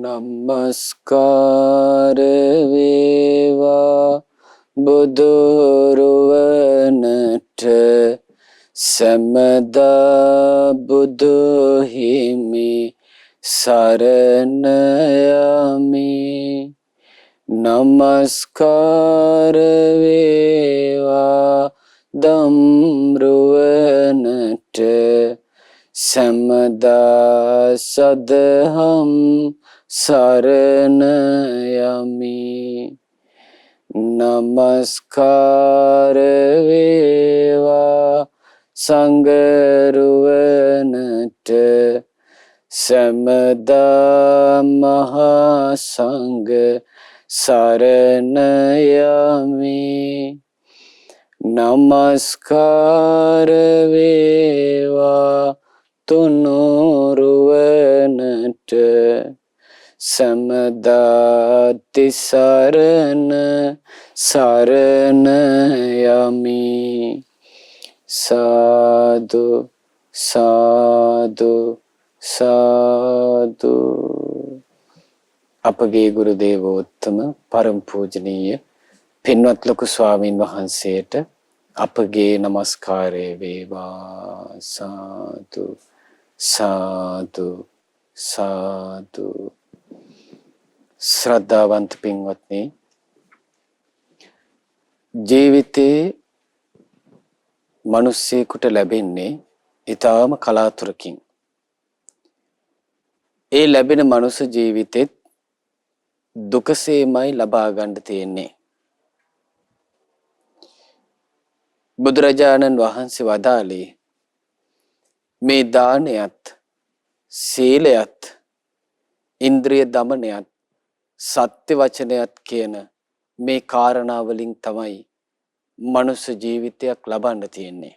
නමස්කාර වේවා බුදුරුවනට සැමදා බුදු හිමි සරණ යමි. නමස්කාර වේවා දම්රුවනට සැමදා සදහම් සරණ යමි. නමස්කාර වේවා සංඝරුවනට සැමදා මහා සංඝ සරණ යමි. නමස්කාර වේවා තුනුරුවනට සැමදා තිසරණ සරණ යමි. සාදු සාදු සාදු. අපගේ ගුරු දේවෝත්තම පරම පූජනීය පින්වත් ලොකු ස්වාමීන් වහන්සේට අපගේ নমස්කාරය වේවා. සාදු සාදු සාදු. ශ්‍රද්ධාවන්ත පින්වත්නි, ජීවිතේ මිනිස්සෙකුට ලැබෙන්නේ ඊටාම කලාතුරකින්. ඒ ලැබෙන මනුස්ස ජීවිතෙත් දුකසේමයි ලබා ගන්න තියෙන්නේ. බුදුරජාණන් වහන්සේ වදාළේ මේ දානයත් සීලයත් ඉන්ද්‍රිය දමනයත් සත්‍ය වචනයත් කියන මේ කාරණා වලින් තමයි මනුස්ස ජීවිතයක් ලබන්න තියෙන්නේ.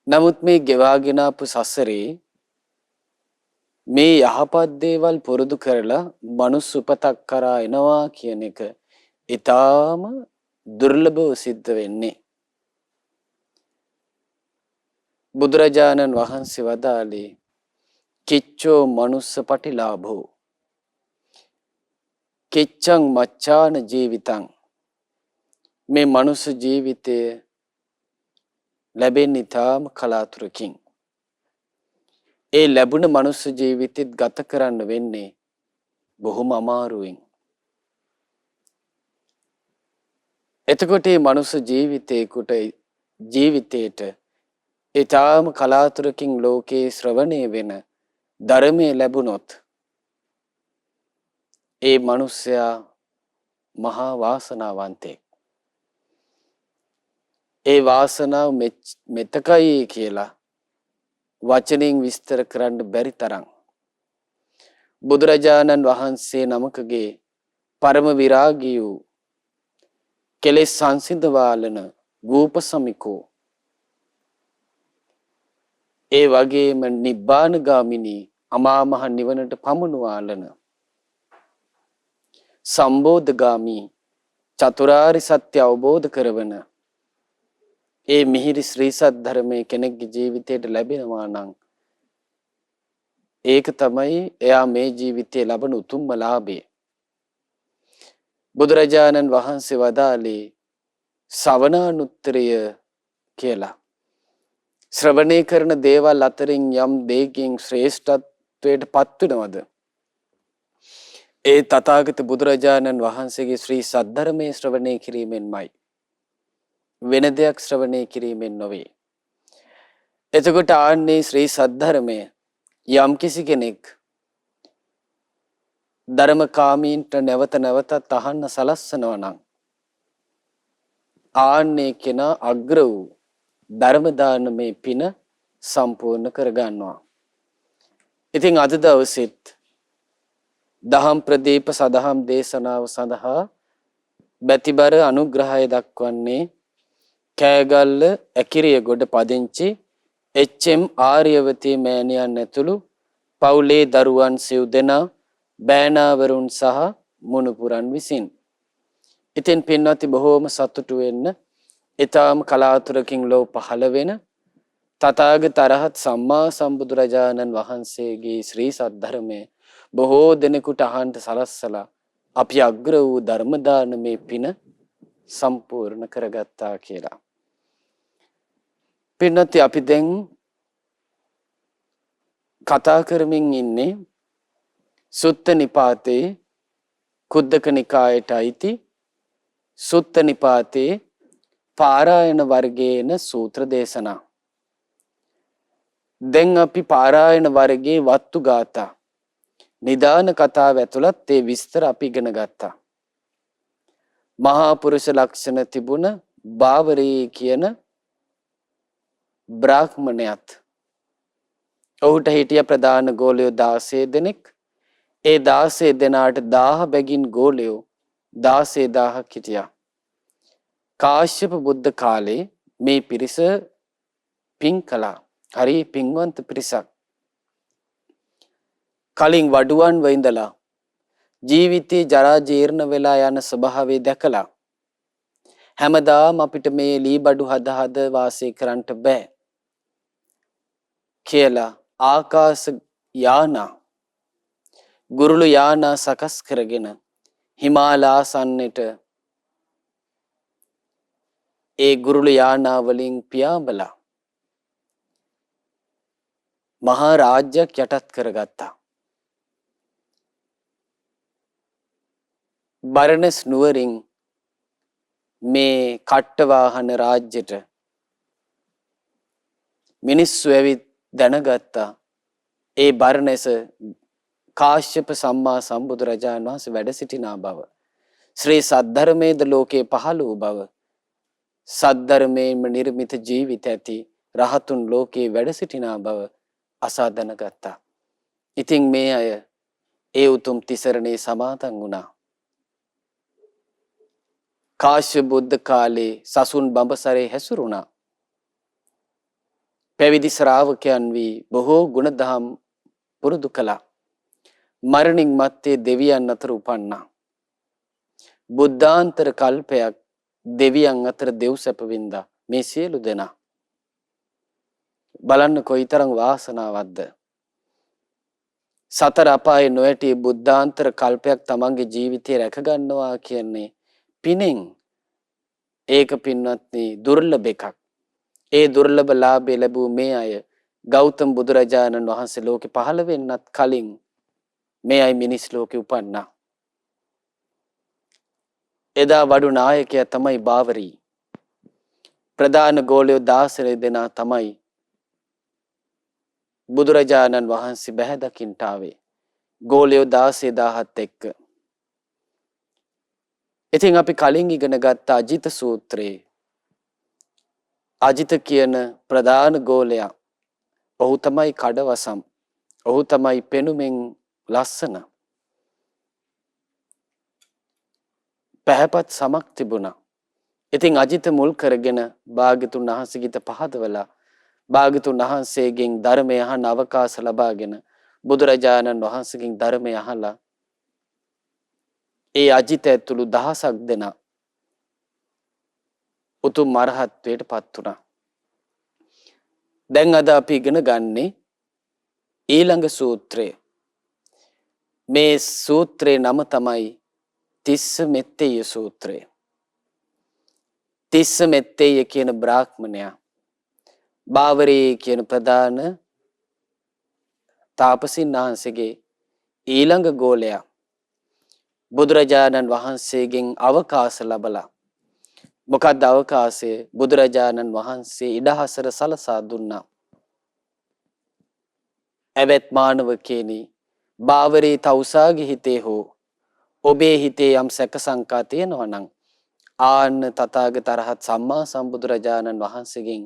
නමුත් මේ ගෙවාගෙන ආපු සසරේ මේ යහපත් දේවල් පුරුදු කරලා මනුස්ස උපතක් කරා එනවා කියන එක ඊටාම දුර්ලභව සිද්ධ වෙන්නේ. බුදුරජාණන් වහන්සේ වදාළේ කිච්චෝ මනුස්ස පටිලාභෝ කිච්ඡං මච්ඡාන ජීවිතං. මේ මනුස්ස ජීවිතය ලැබෙන්නේ ඊටාම කලාතුරකින්. ඒ ලැබුණ මනුස්ස ජීවිතෙත් ගත කරන්න වෙන්නේ බොහොම අමාරුවෙන්. එතකොට මේ මනුස්ස ජීවිතේට ඊටාම කලාතුරකින් ලෝකේ ශ්‍රවණය වෙන ධර්මයේ ලැබුණොත් ඒ මනුස්සයා මහා වාසනාවන්තයෙක්. ඒ වාසනාව මෙතකයි කියලා වචනෙන් විස්තර කරන්න බැරි තරම් බුදුරජාණන් වහන්සේ නමකගේ පරම විරාගී වූ කෙලෙස් සංසිඳවාලන ගෝපසමිකෝ, ඒ වගේම නිබ්බානගාමිනී අමා මහ නිවනට පමුණුවාලන සම්බෝධගාමී චතුරාරි සත්‍ය අවබෝධ කරවන ඒ මිහිරි ශ්‍රී සත්‍ය ධර්මයේ කෙනෙක්ගේ ජීවිතයට ලැබෙනවා නම් ඒක තමයි එයා මේ ජීවිතයේ ලබන උතුම්ම ලාභය. බුදුරජාණන් වහන්සේ වදාළේ ශ්‍රවණානුත්තරය කියලා. ශ්‍රවණය කරන දේවල් අතරින් යම් දෙයකින් ශ්‍රේෂ්ඨත්වයට පත් වෙනවද? ඒ තථාගත බුදුරජාණන් වහන්සේගේ ශ්‍රී සද්ධර්මයේ ශ්‍රවණය කිරීමෙන්මයි. වෙන දෙයක් ශ්‍රවණය කිරීමෙන් නොවේ. එතකොට ආන්නේ ශ්‍රී සද්ධර්මය යම් කිසි කෙනෙක් ධර්මකාමීන්ට නැවත නැවතත් අහන්න සලස්සනවා නම් ආන්නේ කෙනා අග්‍ර වූ ධර්ම දානමේ පින සම්පූර්ණ කර ගන්නවා. ඉතින් අද දවසෙත් දහම් ප්‍රදීප සදහම් දේශනාව සඳහා බැතිබර අනුග්‍රහය දක්වන්නේ කෑගල්ල ඇකිරිය ගොඩ පදිංචි එච්.එම්. ආර්යවතී මෑණියන් ඇතුළු පවුලේ දරුවන් සිව් දෙනා බෑනාවරුන් සහ මුණුපුරන් විසින්. ඉතින් පින්වත්නි, බොහෝම සතුටු වෙන්න ඊටාම කලාතුරකින් ලෝ පහළ වෙන තථාගත අරහත් සම්මා සම්බුදුරජාණන් වහන්සේගේ ශ්‍රී සද්ධර්මය බොහෝ දෙනෙකුට අහන්ට සලස්සලා අපි අග්‍ර වූ ධර්ම දානමේ පින සම්පූර්ණ කරගත්තා කියලා. පින්නති අපි දැන් කතා කරමින් ඉන්නේ සුත්ත නිපාතේ කුද්දක නිකායට අයිති සුත්ත නිපාතේ පාරායන වර්ගයේන සූත්‍ර දේශනා. දැන් අපි පාරායන වර්ගයේ වත්තු ගාථා නිදාන කතාව ඇතුළත් ඒ විස්තර අපි ඉගෙන ගත්තා. මහා පුරුෂ ලක්ෂණ තිබුණ බාවරී කියන බ්‍රාහ්මණයත් ඔහුට හිටිය ප්‍රධාන ගෝලයෝ 16 දෙනෙක්. ඒ 16 දෙනාට 1000 බැගින් ගෝලයෝ 16000ක් හිටියා. කාශ්‍යප බුද්ධ කාලේ මේ පිරිස පින් කළා. හරි පින්වන්ත පිරිසක්. කලින් වඩුවන් වෙඳලා ජීවිතේ ජරා ජීර්ණ වෙලා යන ස්වභාවය දැකලා හැමදාම අපිට මේ ලී බඩු හද වාසය කරන්න බෑ කියලා ආකාශ යානා ගුරුළු යානා සකස් කරගෙන හිමාලාසන්නට ඒ ගුරුළු යානා වලින් පියාඹලා මහා රාජ්‍යයක් යටත් කරගත්තා. බරණස් නුවරින් මේ කට්ටවාහන රාජ්‍යට මිනිස්සු ඇවිත් දැනගත්තා ඒ බරණැස කාශ්‍යප සම්මා සම්බුදුරජාණන් වහන්සේ වැඩ සිටිනා බව. ශ්‍රී සද්ධර්මයේද ලෝකේ පහළ වූ බව. සද්ධර්මයෙන්ම නිර්මිත ජීවිත ඇති රහතුන් ලෝකේ වැඩ සිටිනා බව අසා දැනගත්තා. ඉතින් මේ අය ඒ උතුම් තිසරණේ සමාදන් වුණා. කාශ්‍යප බුද්ධ කාලේ සසුන් බඹසරේ හැසිරුණා. පැවිදි ශ්‍රාවකයන් වී බොහෝ ගුණධම් පුරුදු කළා. මරණින් මත්තේ දෙවියන් අතර උපන්නා. බුද්ධාන්තර කල්පයක් දෙවියන් අතර දෙව් සැප වින්දා මේ සියලු දෙනා. බලන්න කොයිතරම් වාසනාවක්ද. සතර අපායේ නොඇටි බුද්ධාන්තර කල්පයක් තමන්ගේ ජීවිතේ රැක ගන්නවා කියන්නේ පිනෙන්. ඒක පින්වත්නි දුර්ලභ එකක්. ඒ දුර්ලභ ලාභය ලැබූ මේ අය ගෞතම බුදුරජාණන් වහන්සේ ලෝකෙ පහළ වෙන්නත් කලින් මේ අය මිනිස් ලෝකෙ උපන්නා. එදා වඩු නායකයා තමයි බාවරී. ප්‍රධාන ගෝලයෝ 16 දෙනා තමයි බුදුරජාණන් වහන්සේ බැහැ දකින්නට ආවේ. ගෝලයෝ 16000ත් එක්ක. ඉතින් අපි කලින් ඉගෙන ගත්ත අජිත සූත්‍රයේ අජිත කියන ප්‍රධාන ගෝලයා ඔහු තමයි කඩවසම්. ඔහු තමයි පෙනුමෙන් ලස්සන. පැහැපත් සමක් තිබුණා. ඉතින් අජිත මුල් කරගෙන භාග්‍යතුන් වහන්සේගිත පහදවලා භාග්‍යතුන් වහන්සේගෙන් ධර්මය අහන අවකාශ ලබාගෙන බුදුරජාණන් වහන්සේගෙන් ධර්මය අහලා ඒ අජිත ඇතුළු දහසක් දෙනා උතුම් අරහත්වයට පත් වුණා. දැන් අද අපි ඉගෙන ගන්නේ ඊළඟ සූත්‍රය. මේ සූත්‍රේ නම තමයි තිස්ස මෙත්තේය සූත්‍රය. තිස්ස මෙත්තේය කියන බ්‍රාහ්මණයා බාවරී කියන ප්‍රධාන තාපසින් වහන්සේගේ ඊළඟ ගෝලයා බුදුරජාණන් වහන්සේගෙන් අවකාශ ලැබලා මොකක්ද අවකාශය? බුදුරජාණන් වහන්සේ ඉඩහසර සලසා දුන්නා. ඇවැත් මානවකේනි, බාවරී තවුසාගේ හිතේ හෝ ඔබේ හිතේ යම් සැක සංකා තියෙනවා නම් ආන්න තථාගත අරහත් සම්මා සම්බුදුරජාණන් වහන්සේගෙන්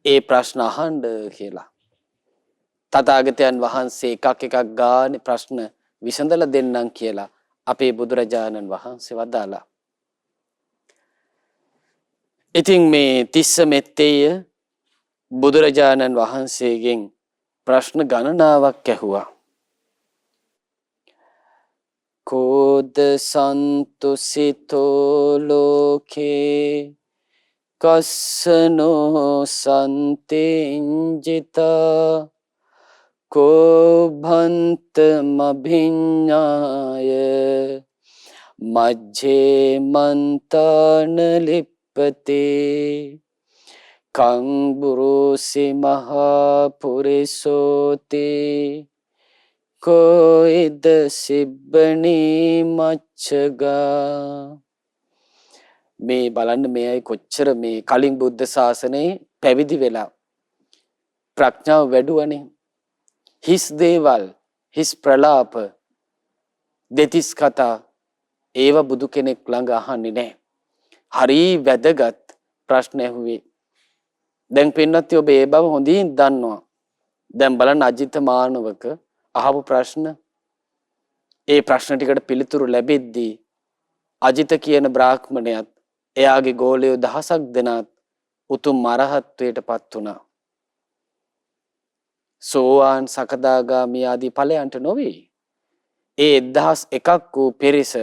ඒ ප්‍රශ්න අහන්න කියලා. තථාගතයන් වහන්සේ එකක් ගානේ ප්‍රශ්න විසඳලා දෙන්නම් කියලා අපේ බුදුරජාණන් වහන්සේ වදාලා. ඉතින් මේ තිස්ස මෙත්තේය බුදුරජාණන් වහන්සේගෙන් ප්‍රශ්න ගණනාවක් ඇහුවා. කෝද සන්තුසිතෝ ලෝකේ කස්සනෝ සන්තේංජිතා කෝභන්ත මභිඤ්ඤාය මජ්ජේ මන්තාන ලිප්පතේ කං බුරුසි මහා පුරිසෝති කොයිද සිබ්බනී මච්චගා. මේ බලන්න මේ අය කොච්චර මේ කලින් බුද්ධ ශාසනයේ පැවිදි වෙලා ප්‍රඥාව වැඩුවනේ. හිස් දේවල්, හිස් ප්‍රලාප, දෙතිස් කතා ඒව බුදු කෙනෙක් ළඟ අහන්නේ නැහැ. හරි වැදගත් ප්‍රශ්න ඇහුවේ. දැන් පින්නත් ඔබ ඒ බව හොඳින් දන්නවා. දැන් බලන්න අජිත මානවක අහපු ප්‍රශ්න. ඒ ප්‍රශ්න ටිකට පිළිතුරු ලැබෙද්දී අජිත කියන බ්‍රාහ්මණයත් එයාගේ ගෝලයෝ දහසක් දෙනාත් උතුම් අරහත්වයට පත් වුණා. සෝවාන් සකදාගාමී ආදී ඵලයන්ට නොවේ. ඒ 1001ක් වූ පිරිස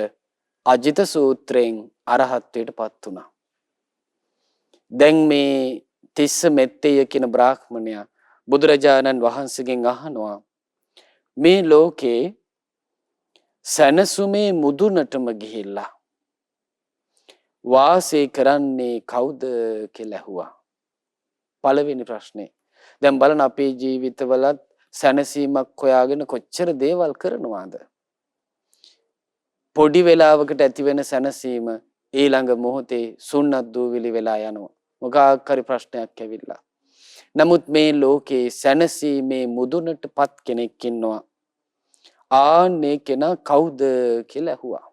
අජිත සූත්‍රයෙන් අරහත්වයට පත් වුණා. දැන් මේ තිස්ස මෙත්තේය කියන බ්‍රාහ්මණයා බුදුරජාණන් වහන්සේගෙන් අහනවා මේ ලෝකේ සනසුමේ මුදුනටම ගිහිල්ලා වාසය කරන්නේ කවුද කියලා ඇහුවා. පළවෙනි ප්‍රශ්නේ. දැන් බලන්න අපේ ජීවිතවලත් සැනසීමක් හොයාගෙන කොච්චර දේවල් කරනවාද? පොඩි වෙලාවකට ඇති වෙන සැනසීම ඊළඟ මොහොතේ සුන්නත් දූවිලි වෙලා යනවා. මොකක් හරි ප්‍රශ්නයක් ඇවිල්ලා. නමුත් මේ ලෝකේ සැනසීමේ මුදුනටපත් කෙනෙක් ඉන්නවා. ආන්නේ කෙනා කවුද කියලා ඇහුවා.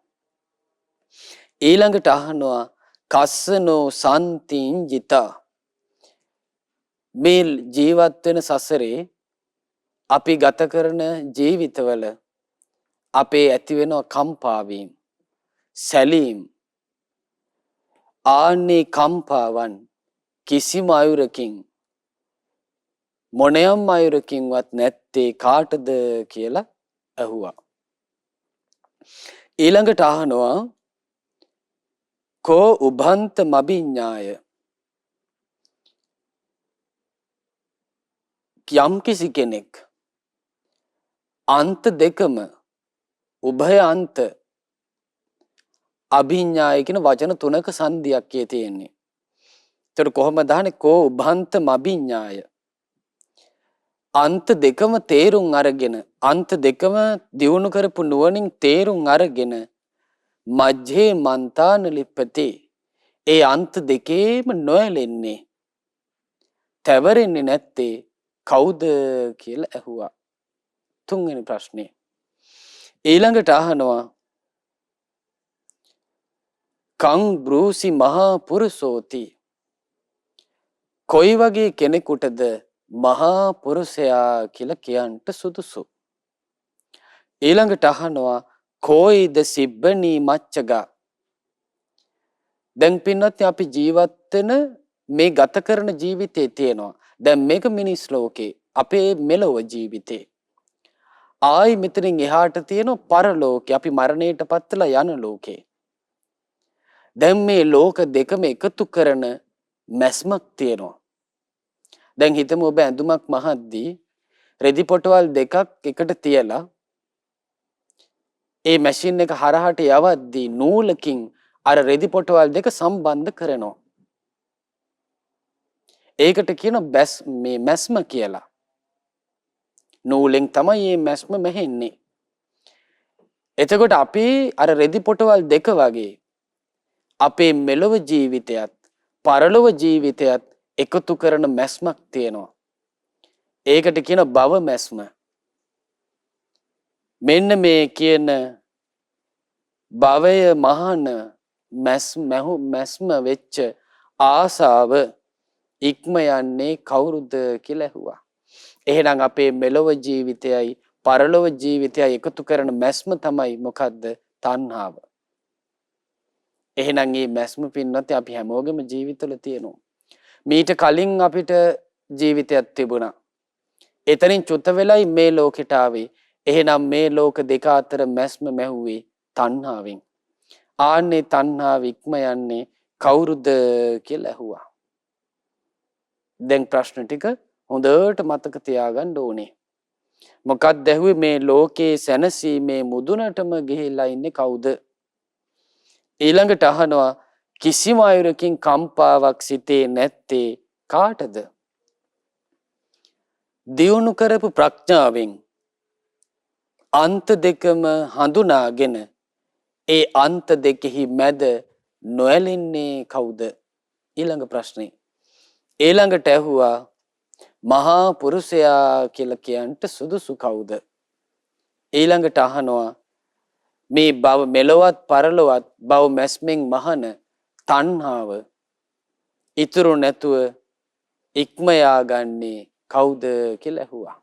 ඊළඟට අහනවා කස්සනෝ සන්තිංජිතා. මේ ජීවත් වෙන සසරේ අපි ගත කරන ජීවිතවල අපේ ඇති වෙන කම්පාවීම්, සැලීම්, ආන්නේ කම්පාවන් කිසිම අයුරකින් මොනියම් අයුරකින්වත් නැත්තේ කාටද කියලා ඇහුවා. ඊළඟට අහනවා කෝ උභන්ත මබිඤ්ඤාය. යම් කිසි කෙනෙක් අන්ත දෙකම උභය අන්ත අභිඤ්ඤාය කියන වචන තුනක සංදියක් තියෙන්නේ. ඒතර කොහොමද අහන්නේ කෝ උභන්ත මබිඤ්ඤාය. අන්ත දෙකම තේරුම් අරගෙන අන්ත දෙකම දියුණු කරපු නුවණින් තේරුම් අරගෙන මජ්ජේ මන්තාන ලිප්පතේ ඒ අන්ත දෙකේම නොයැලෙන්නේ තැවරෙන්නේ නැත්තේ කවුද කියලා ඇහුවා. තුන්වෙනි ප්‍රශ්නේ. ඊළඟට අහනවා කං බ්‍රූසි මහා පුරුෂෝති. කොයි වගේ කෙනෙකුටද මහා පුරුෂයා කියලා කියන්ට සුදුසු? ඊළඟට අහනවා කොයිද සිබ්බනී මච්චගා. දැන් පින්නත් අපි ජීවත් වෙන මේ ගත කරන ජීවිතේ තියෙනවා. දැන් මේක මිනිස් ලෝකේ අපේ මෙලොව ජීවිතේ. ආයි මෙතනින් එහාට තියෙන පරලෝකේ අපි මරණයට පත්ලා යන ලෝකේ. දැන් මේ ලෝක දෙකම එකතු කරන මැස්මක් තියෙනවා. දැන් හිතමු ඔබ ඇඳුමක් මහද්දී රෙදි පොටවල් දෙකක් එකට තියලා ඒ මැෂින් එක හරහට යවද්දී නූලකින් අර රෙදි පොටවල් දෙක සම්බන්ධ කරනවා. ඒකට කියන මේ මැස්ම කියලා. නූලෙන් තමයි මේ මැස්ම මෙහෙන්නේ. එතකොට අපි අර රෙදි පොටවල් දෙක වගේ අපේ මෙලොව ජීවිතයත් පරලොව ජීවිතයත් එකතු කරන මැස්මක් තියෙනවා. ඒකට කියන භව මැස්ම. මෙන්න මේ කියන භවය මහාන මැස්ම වෙච්ච ආසාව ඉක්ම යන්නේ කවුරුද කියලා ඇහුවා. එහෙනම් අපේ මෙලොව ජීවිතයයි පරලොව ජීවිතයයි එකතු කරන මැස්ම තමයි මොකද්ද? තණ්හාව. එහෙනම් මේ මැස්ම පින්නත් අපි හැමෝගෙම ජීවිතවල තියෙනවා. මීට කලින් අපිට ජීවිතයක් තිබුණා. එතනින් චුත වෙලයි මේ ලෝකෙට ආවේ. එහෙනම් මේ ලෝක දෙක අතර මැස්ම මැහුවේ තණ්හාවෙන්. ආන්නේ තණ්හාව ඉක්ම යන්නේ කවුරුද කියලා ඇහුවා. දැන් ප්‍රශ්න ටික හොඳට මතක තියාගන්න ඕනේ. මොකක්ද ඇහුවේ මේ ලෝකේ සැනසීමේ මුදුනටම ගිහිලා ඉන්නේ කවුද? ඊළඟට අහනවා කිසිම අයුරකින් කම්පාවක් සිතේ නැත්තේ කාටද? දියුණු කරපු ප්‍රඥාවෙන් අන්ත දෙකම හඳුනාගෙන ඒ අන්ත දෙකෙහි මැද නොඇලෙන්නේ කවුද? ඊළඟ ප්‍රශ්නේ. ඊළඟට ඇහුවා මහා පුරුෂයා කියලා කියන්ට සුදුසු කවුද? ඊළඟට අහනවා මේ භව මෙලොවත් පරලොවත් භව මැස්මෙන් මහන තණ්හාව ඉතුරු නැතුව ඉක්ම යාගන්නේ කවුද කියලා ඇහුවා.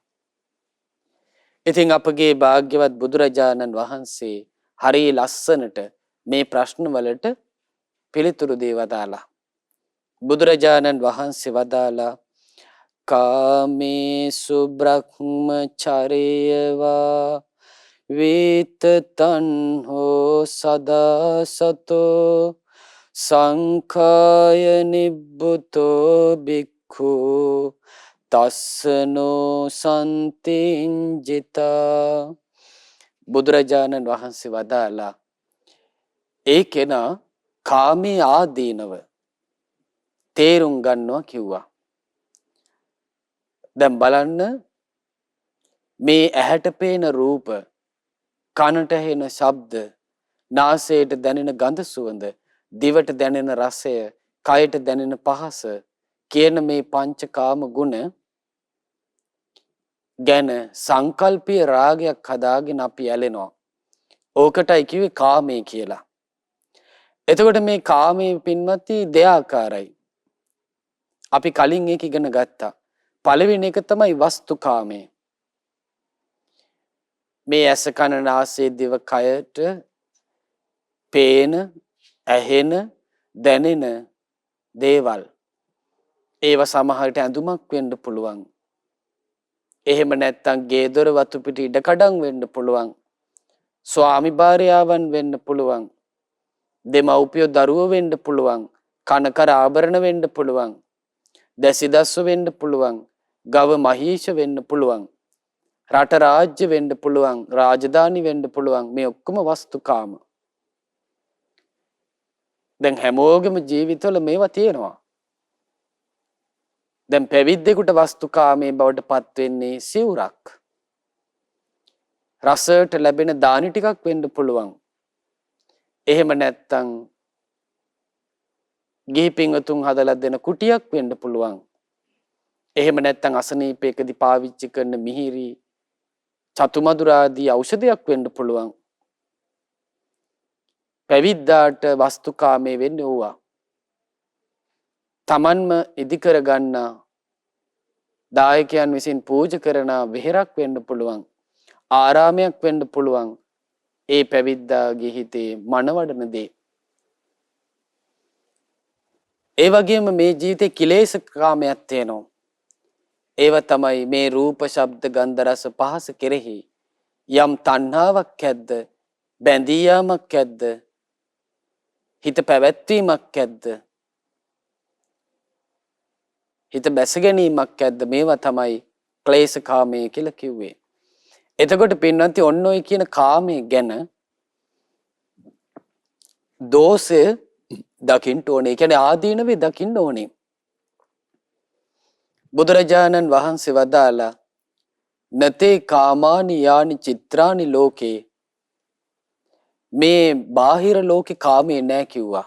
ඉතින් අපගේ භාග්‍යවත් බුදුරජාණන් වහන්සේ හරි ලස්සනට මේ ප්‍රශ්න වලට පිළිතුරු දී වදාලා. බුදුරජාණන් වහන්සේ වදාලා කාමේසු බ්‍රහ්මචර්යවා වේතතන්හෝ සදාසතෝ සංඛාය නිබ්බුතෝ බික්ඛු තස්සනෝ සන්තිංජිතා. බුදුරජාණන් වහන්සේ වදාලා ඒ කෙනා කාමයේ ආදීනව තේරුම් ගන්නවා කිව්වා. දැන් බලන්න මේ ඇහැට පේන රූප, කනට ඇහෙන ශබ්ද, නාසයට දැනෙන ගඳ සුවඳ, දිවට දැනෙන රසය, කයට දැනෙන පහස කියන මේ පංචකාම ගුණ ගැන සංකල්පීය රාගයක් හදාගෙන අපි ඇලෙනවා. ඕකටයි කිව්වේ කාමයේ කියලා. එතකොට මේ කාමයේ පින්වත්නි දෙආකාරයි. අපි කලින් ඒක ඉගෙන ගත්තා. පළවෙනි එක තමයි වස්තුකාමය. මේ ඇස කන නාසය දිව කයට පේන, ඇහෙන, දැනෙන දේවල්. ඒව සමහරට ඇඳුමක් වෙන්න පුළුවන්. එහෙම නැත්නම් ගේ දොර වතු පිටි ඉඩකඩම් වෙන්න පුළුවන්. ස්වාමි භාර්යාවන් වෙන්න පුළුවන්. දෙමව්පියෝ දරුවෝ වෙන්න පුළුවන්. කනකර ආභරණ වෙන්න පුළුවන්. දැසිදස්ස වෙන්න පුළුවන්. ගව මහීෂ වෙන්න පුළුවන්. රට රාජ්‍ය වෙන්න පුළුවන්. රාජධානි වෙන්න පුළුවන්. මේ ඔක්කොම වස්තුකාම. දැන් හැමෝගෙම ජීවිතවල මේවා තියෙනවා. දැන් පැවිද්දෙකුට වස්තුකාමයේ බවට පත් වෙන්නේ සිවුරක්. රසයට ලැබෙන දානි ටිකක් වෙන්න පුළුවන්. එහෙම නැත්නම් ගිහි පින්වතුන් හදලා දෙන කුටියක් වෙන්න පුළුවන්. එහෙම නැත්නම් අසනීපයකදී පාවිච්චි කරන මිහිරි චතුමදුරාදී ඖෂධයක් වෙන්න පුළුවන්. පැවිද්දාට වස්තුකාමයේ වෙන්නේ ඕවා. තමන්ම ඉදි කර ගන්න දායකයන් විසින් පූජා කරන විහෙරක් වෙන්න පුළුවන්. ආරාමයක් වෙන්න පුළුවන්. ඒ පැවිද්දාගේ හිතේ මනවඩන දේ. ඒ වගේම මේ ජීවිතේ කිලේශ කාමයක් තියෙනවා. ඒව තමයි මේ රූප, ශබ්ද, ගන්ධ, රස, පහස කෙරෙහි යම් තණ්හාවක් ඇද්ද, බැඳී යාමක් ඇද්ද, හිත පැවැත්වීමක් ඇද්ද, හිත බැස ගැනීමක් ඇද්ද, මේවා තමයි ක්ලේශ කාමය කියලා කිව්වේ. එතකොට පින්වත්නි ඔන්න ඔය කියන කාමයේ ගැන දෝෂය දකින්න ඕනේ. ඒ කියන්නේ ආදීනවේ දකින්න ඕනේ. බුදුරජාණන් වහන්සේ වදාලා නතේ කාමානි යානි චිත්‍රානි ලෝකේ. මේ බාහිර ලෝකේ කාමයේ නැහැ කිව්වා.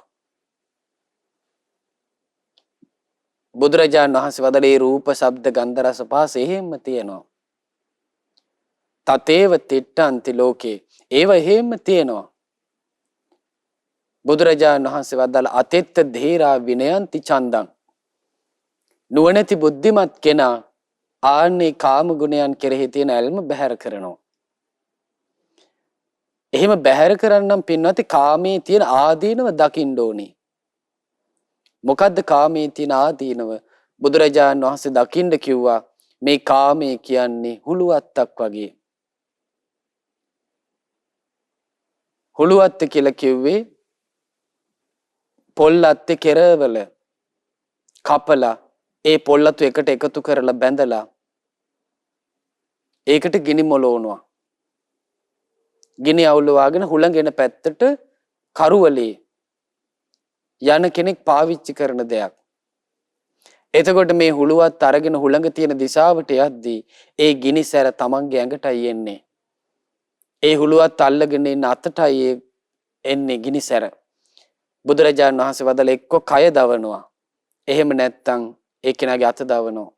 බුදුරජාණන් වහන්සේ වදාළේ රූප, ශබ්ද, ගන්ධ, රස, පහස එහෙම තියෙනවා. තතේව තිට්ඨන්ති ලෝකේ. ඒව එහෙම තියෙනවා. බුදුරජාණන් වහන්සේ වදාළ අතෙත්ත ධීරා විනයන්ති චන්දං. නුවණැති බුද්ධිමත් කෙනා ආන්නේ කාම ගුණයන් කෙරෙහි තියෙන ඇල්ම බැහැර කරනවා. එහෙම බැහැර කරන්නම් පින්වත්නි කාමයේ තියෙන ආදීනව දකින්න ඕනේ. මොකද්ද කාමයේ තියෙන ආදීනව? බුදුරජාණන් වහන්සේ දකින්න කිව්වා මේ කාමයේ කියන්නේ හුළුවත්තක් වගේ. හුළුවත්ත කියලා කිව්වේ පොල් අත්තේ කෙරවල කපලා ඒ පොල්ලතු එකට එකතු කරලා බැඳලා ඒකට ගිනි මොලවනවා. ගිනි අවුලවාගෙන හුළඟෙන පැත්තට කරුවලේ යන කෙනෙක් පාවිච්චි කරන දෙයක්. එතකොට මේ හුළුවත් අරගෙන හුළඟ තියෙන දිශාවට යද්දී ඒ ගිනි සැර තමන්ගේ ඇඟටයි එන්නේ. ඒ හුළුවත් අල්ලගෙන ඉන්න අතටයි එන්නේ ගිනි සැර. බුදුරජාණන් වහන්සේ වදාළ එක්ක කය දවනවා. එහෙම නැත්නම් ඒ කෙනාගේ අත දවනවා.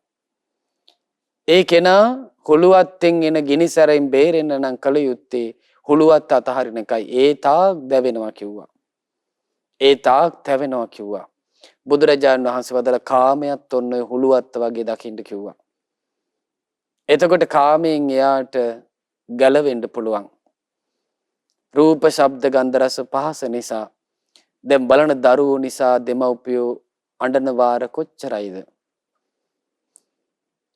ඒ කෙනා හුළුවත්ෙන් එන ගිනි සැරෙන් බේරෙන්න නම් කල යුත්තේ හුළුවත් අතහරින එකයි. ඒ තාක් දැවෙනවා කිව්වා. ඒ තාක් තැවෙනවා කිව්වා. බුදුරජාණන් වහන්සේ වදාළ කාමයට ඔන්න ඔය හුළුවත් වගේ දකින්න කිව්වා. එතකොට කාමයෙන් එයාට ගැලවෙන්න පුළුවන්. රූප, ශබ්ද, ගන්ධ, රස, පහස නිසා දැන් බලන දරුවෝ නිසා දෙමව්පියෝ අඬන වාර කොච්චරයිද?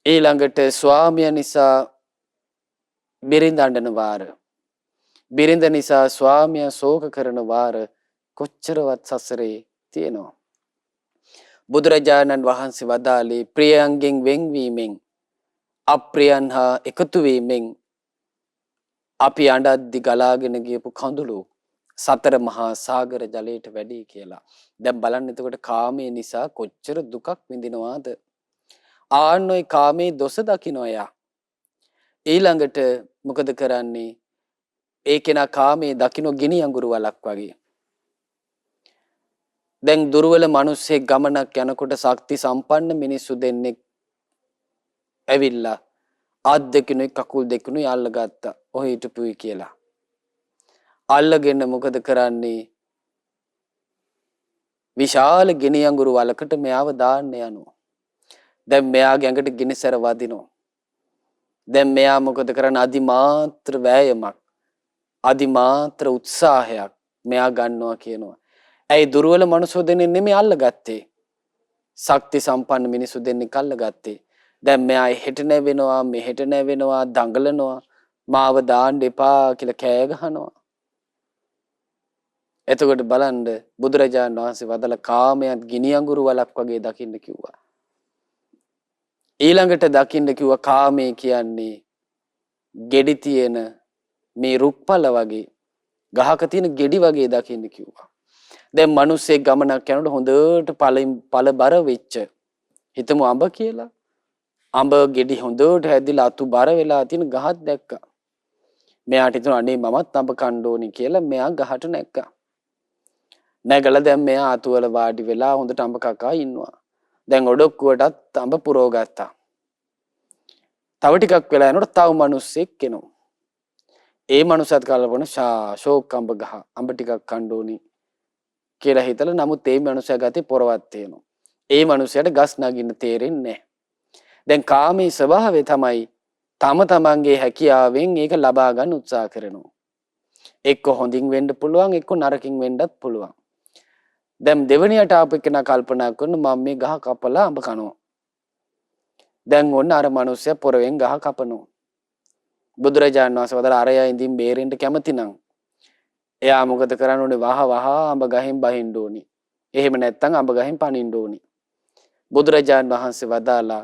ඊළඟට ස්වාමියා නිසා බිරිඳ අඬන වාර, බිරිඳ නිසා ස්වාමියා ශෝක කරන වාර කොච්චරවත් සසරේ තියෙනවා. බුදුරජාණන් වහන්සේ වදාළේ ප්‍රියයන්ගෙන් වෙන්වීමෙන් අප්‍රියයන් හා එකතු වීමෙන් අපි අඬද්දි ගලාගෙන ගියපු කඳුළු සතර මහා සාගර ජලයට වැඩි කියලා. දැන් බලන්න එතකොට කාමයේ නිසා කොච්චර දුකක් විඳිනවාද? ආන්න ඔය කාමයේ දොස දකින්න එයා. ඊළඟට මොකද කරන්නේ? ඒ කෙනා කාමයේ දකින්න ගිනි අඟුරු වලක් වගේ. දැන් දුර්වල මිනිස්සෙක් ගමනක් යනකොට ශක්ති සම්පන්න මිනිස්සු දෙන්නෙක් ඇවිල්ලා අත් දෙකිනුයි කකුල් දෙකිනුයි අල්ලගත්තා. ඔහේ හිටපුයි කියලා. අල්ලගෙන මොකද කරන්නේ? විශාල ගිනි අඟුරු වලකට මෙයාව දාන්න යනවා. දැන් මෙයාගේ ඇඟට ගිනිසර වදිනවා. දැන් මෙයා මොකද කරන්නේ? අදිමාත්‍ර වෑයමක්, අදිමාත්‍ර උත්සාහයක් මෙයා ගන්නවා කියනවා. ඇයි දුර්වල මනුස්සෝ දෙන්නේ නෙමෙයි අල්ලගත්තේ. ශක්ති සම්පන්න මිනිස්සු දෙන්නේ අල්ලගත්තේ. දැන් මෙයා හෙට නැවෙනවා, මෙහෙට නැවෙනවා, දඟලනවා, මාව දාන්න එපා කියලා කෑ ගහනවා. එතකොට බලන්න බුදුරජාණන් වහන්සේ වදාළ කාමයට ගිනි අඟුරු වලක් වගේ දකින්න කිව්වා. ඊළඟට දකින්න කිව්වා කාමයේ කියන්නේ ගෙඩි තියෙන මේ රුක්පල වගේ, ගහක තියෙන ගෙඩි වගේ දකින්න කිව්වා. දැන් මිනිස්සේ ගමනක් යනකොට හොඳට පළ බර වෙච්ච හිතමු අඹ කියලා. අඹ ගෙඩි හොඳට හැදිලා අතු බර වෙලා තියෙන ගහක් දැක්කා. මෙයාට හිතුණා අනේ මමත් අඹ කන්න ඕනි කියලා මෙයා ගහට නැග්ගා. නැගලා දැන් මෙයා අතු වල වාඩි වෙලා හොඳට අඹ කකා ඉන්නවා. දැන් ඔඩොක්කුවටත් අඹ පුරව ගත්තා. තව ටිකක් වෙලා යනකොට තව මිනිස්සෙක් එනවා. ඒ මනුස්සයත් කල්පන ෂෝක් අඹ ගහ අඹ ටිකක් කන්න ඕනි කියලා හිතලා නමුත් ඒ මනුස්සයා ගත්තේ පොරවත් තේනවා. ඒ මනුස්සයාට ගස් නගින්න තේරෙන්නේ නැහැ. දැන් කාමයේ ස්වභාවය තමයි තම තමන්ගේ හැකියාවෙන් ඒක ලබා ගන්න උත්සාහ කරනවා. එක්ක හොඳින් වෙන්න පුළුවන්, එක්ක නරකින් වෙන්නත් පුළුවන්. දැන් දෙවණියට ආපු කෙනා කල්පනා කරන මම මේ ගහ කපලා අඹ කනවා. දැන් ඔන්න අර මනුස්සයා පොරවෙන් ගහ කපනවා. බුදුරජාණන් වහන්සේ වදාළ අරයා ඉඳින් බේරෙන්න කැමති නම් එයා මොකද කරන්න ඕනේ? වහ අඹ ගහෙන් බහින්න ඕනේ. එහෙම නැත්නම් අඹ ගහෙන් පනින්න ඕනේ. බුදුරජාණන් වහන්සේ වදාලා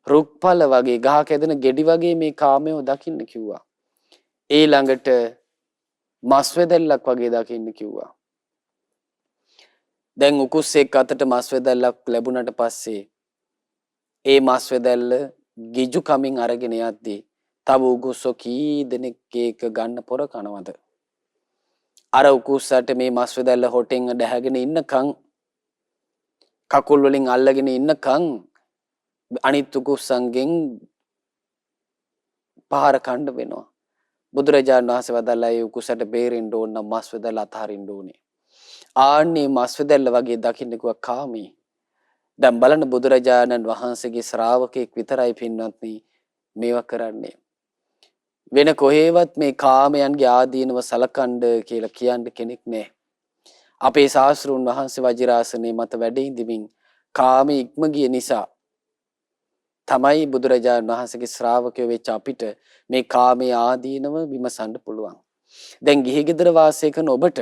රුක්පල වගේ ගහක ඇදෙන ගෙඩි වගේ මේ කාමය දකින්න කිව්වා. ඊළඟට මස් වෙදෙල්ලක් වගේ දකින්න කිව්වා. දැන් උකුස්සෙක් අතට මස් වෙදෙල්ලක් ලැබුණට පස්සේ ඒ මස් වෙදෙල්ල ගිජු කමින් අරගෙන යද්දී තව උකුස්සෝ කී දෙනෙක් ඒක ගන්න පොර කනවද? අර උකුස්සට මේ මස් වෙදෙල්ල හොටෙන් දැහැගෙන ඉන්නකම් කකුල් වලින් අල්ලගෙන ඉන්නකම් අනිත් උකුස්සන්ගෙන් පහර කන්න වෙනවා. බුදුරජාණන් වහන්සේ වදාළා ඒ උකුසට බේරෙන්න ඕන නම් මස් වෙදෙල්ල අතහරින්න ඕනේ. ආන්නේ මස් වෙදෙල්ල වගේ දකින්න කිව්වා කාමී. දැන් බලන්න බුදුරජාණන් වහන්සේගේ ශ්‍රාවකෙක් විතරයි පින්වත්නි මේවා කරන්නේ. වෙන කොහේවත් මේ කාමයන්ගේ ආදීනව සලකන්න කියලා කියන්න කෙනෙක් නැහැ. අපේ ශාස්ත්‍රූන් වහන්සේ වජිරාසනේ මත වැඩ ඉඳිමින් කාමී ඉක්ම ගිය නිසා තමයි බුදුරජාණන් වහන්සේගේ ශ්‍රාවකයෝ වෙච්ච අපිට මේ කාමයේ ආදීනව විමසන්න පුළුවන්. දැන් ගිහි ගෙදර වාසය කරන ඔබට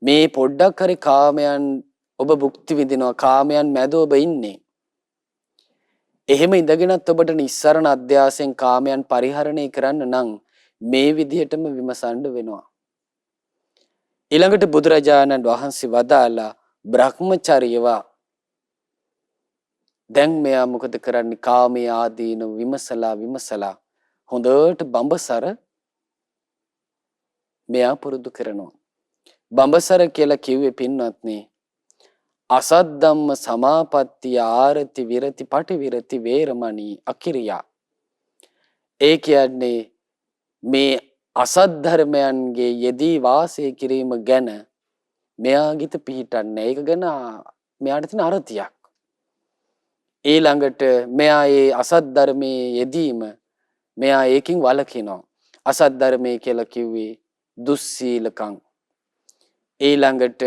මේ පොඩ්ඩක් හරි කාමයන් ඔබ භුක්ති විඳිනවා කාමයන් මැද ඔබ ඉන්නේ. එහෙම ඉඳගෙනත් ඔබට නිස්සරණ අධ්‍යාසයෙන් කාමයන් පරිහරණය කරන්න නම් මේ විදිහටම විමසන්න වෙනවා. ඊළඟට බුදුරජාණන් වහන්සේ වදාලා බ්‍රහ්මචර්යවා දැන් මෙයා මොකද කරන්නේ කාමයේ ආදීන විමසලා හොඳට බඹසර මෙයා පුරුදු කරනවා. බඹසර කියලා කිව්වේ පින්වත්නි අසත් ධම්ම සමාපත්තිය ආරති විරති පටිවිරති වේරමණී අකිරියා. ඒ කියන්නේ මේ අසත් ධර්මයන්ගේ යෙදී වාසය කිරීම ගැන මෙයා ගිත පිහිටන්නේ. ඒක ගැන මෙයාට තියෙන අරතියක්. ඊළඟට මෙයා ඒ අසත් ධර්මයේ යෙදීම මෙයා ඒකින් වළකිනවා. අසත් ධර්මයේ කියලා කිව්වේ දුස්සීලකම්. ඊළඟට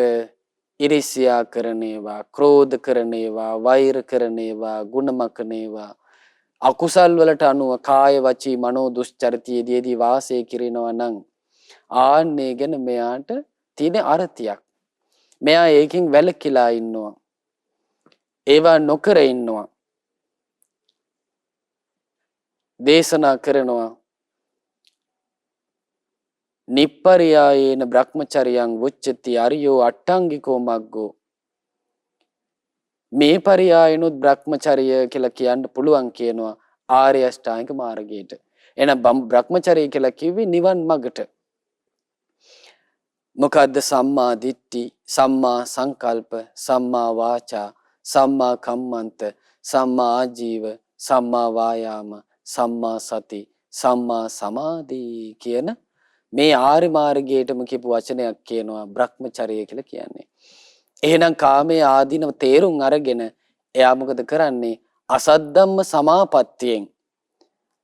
ඉරිසියා කරන ඒවා, ක්‍රෝධ කරන ඒවා, වෛර කරන ඒවා, ගුණමකන ඒවා, අකුසල් වලට අනුව කාය වචී මනෝ දුස්චරිතයේදී වාසය කිරිනවා නම් ආන්නේ ගැන මෙයාට තියෙන අරතියක්. මෙයා ඒකින් වැළකීලා ඉන්නවා. ඒවා නොකර ඉන්නවා. දේශනා කරනවා නිප්පරියායේන බ්‍රහ්මචර්යං වුච්චති අරියෝ අට්ටංගිකෝ මග්ගෝ. මේ පරියායනොත් බ්‍රහ්මචර්ය කියලා කියන්න පුළුවන් කියනවා ආර්ය අෂ්ටාංගික මාර්ගයට. එහෙනම් බ්‍රහ්මචර්ය කියලා කිව්වේ නිවන් මගට. මොකද්ද සම්මා දිට්ඨි, සම්මා සංකල්ප, සම්මා වාචා, සම්මා කම්මන්ත, සම්මා ආජීව, සම්මා වායාම, සම්මා සති, සම්මා සමාධි කියන මේ ආර්ය මාර්ගයටම කියපු වචනයක් කියනවා බ්‍රහ්මචර්ය කියලා කියන්නේ. එහෙනම් කාමයේ ආදීනව තේරුම් අරගෙන එයා මොකද කරන්නේ? අසත් ධම්ම සමාපත්තියෙන්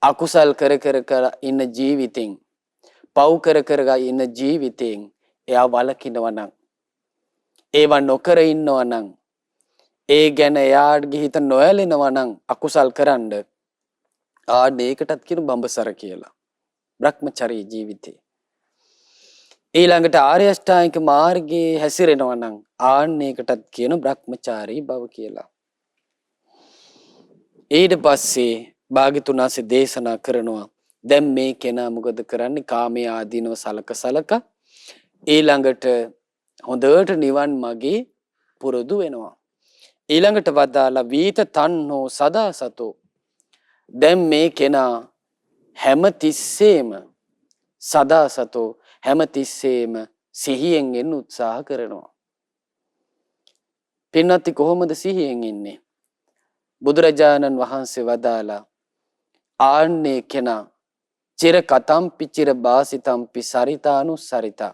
අකුසල් කර කර ඉන්න ජීවිතෙන්, පව් කර කර ඉන්න ජීවිතෙන් එයා වළකිනවා නම්, ඒව නොකර ඉන්නවා නම්, ඒ ගැන එයාගේ හිත නොඇලෙනවා නම් අකුසල් කරන්න මේකටත් කියන බඹසර කියලා. බ්‍රහ්මචර්ය ජීවිතේ. ඊළඟට ආර්ය අෂ්ටාංගික මාර්ගයේ හැසිරෙනවා නම් ඒකටත් කියන බ්‍රහ්මචාරී බව කියලා. ඊට පස්සේ භාග්‍යතුන් වහන්සේ දේශනා කරනවා දැන් මේ කෙනා මොකද කරන්නේ? කාමයේ ආදීනව සලක ඊළඟට හොඳට නිවන් මාගේ පුරුදු වෙනවා. ඊළඟට වදාලා වීත තණ්හෝ සදා සතෝ. දැන් මේ කෙනා හැම තිස්සෙම සදා සතෝ හැම තිස්සෙම සිහියෙන් ඉන්න උත්සාහ කරනවා. පින්වත්නි කොහොමද සිහියෙන් ඉන්නේ? බුදුරජාණන් වහන්සේ වදාලා ආන්නේ කෙනා චිර කතම්පි චිර බාසිතම්පි සරිතානුසරිතා.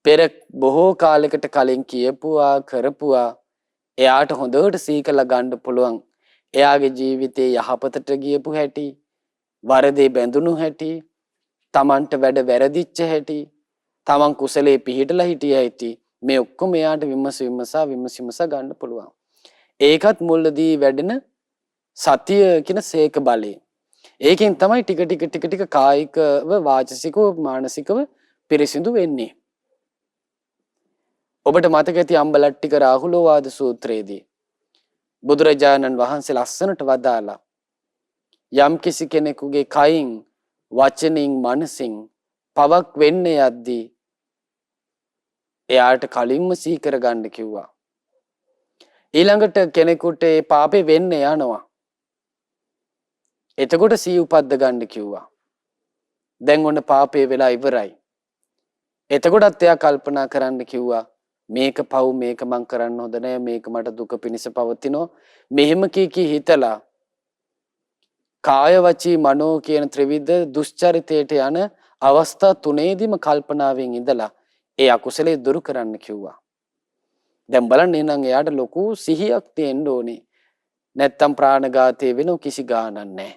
පෙර බොහෝ කාලයකට කලින් කියපුවා කරපුවා එයාට හොඳට සීකලා ගන්න පුළුවන්. එයාගේ ජීවිතේ යහපතට ගියපු හැටි, වරදේ බැඳුණු හැටි, තමන්ට වැඩ වැරදිච්ච හැටි, තමන් කුසලයේ පිහිටලා හිටිය හැටි මේ ඔක්කොම එයාට විමසා ගන්න පුළුවන්. ඒකත් මුලදී වැඩෙන සතිය කියන සේක බලය. ඒකෙන් තමයි ටික කායිකව, වාචසිකව, මානසිකව පිරිසිදු වෙන්නේ. ඔබට මතක ඇති අම්බලට්ටික රාහුලෝවාද සූත්‍රයේදී බුදුරජාණන් වහන්සේ ලස්සනට වදාලා යම් කිසි කෙනෙකුගේ කයින්, වචනින්, මනසින් පවක් වෙන්න යද්දී එයාට කලින්ම සිහි කරගන්න කිව්වා. ඊළඟට කෙනෙකුට ඒ පාපේ වෙන්න යනවා. එතකොට සිහි උපද්ද ගන්න කිව්වා. දැන් ඔන්න පාපේ වෙලා ඉවරයි. එතකොටත් එයා කල්පනා කරන්න කිව්වා මේක පව්, මේක මං කරන්න හොඳ නෑ, මේක මට දුක පිණිස පවතිනවා. මෙහෙම කී හිතලා කාය වචී මනෝ කියන ත්‍රිවිධ දුස්චරිතයට යන අවස්ථා තුනේදීම කල්පනාවෙන් ඉඳලා ඒ අකුසලේ දුරු කරන්න කිව්වා. දැන් බලන්න එහෙනම් එයාට ලොකු සිහියක් තියෙන්න ඕනේ. නැත්තම් ප්‍රාණඝාතය වෙනව කිසි ගාණක් නැහැ.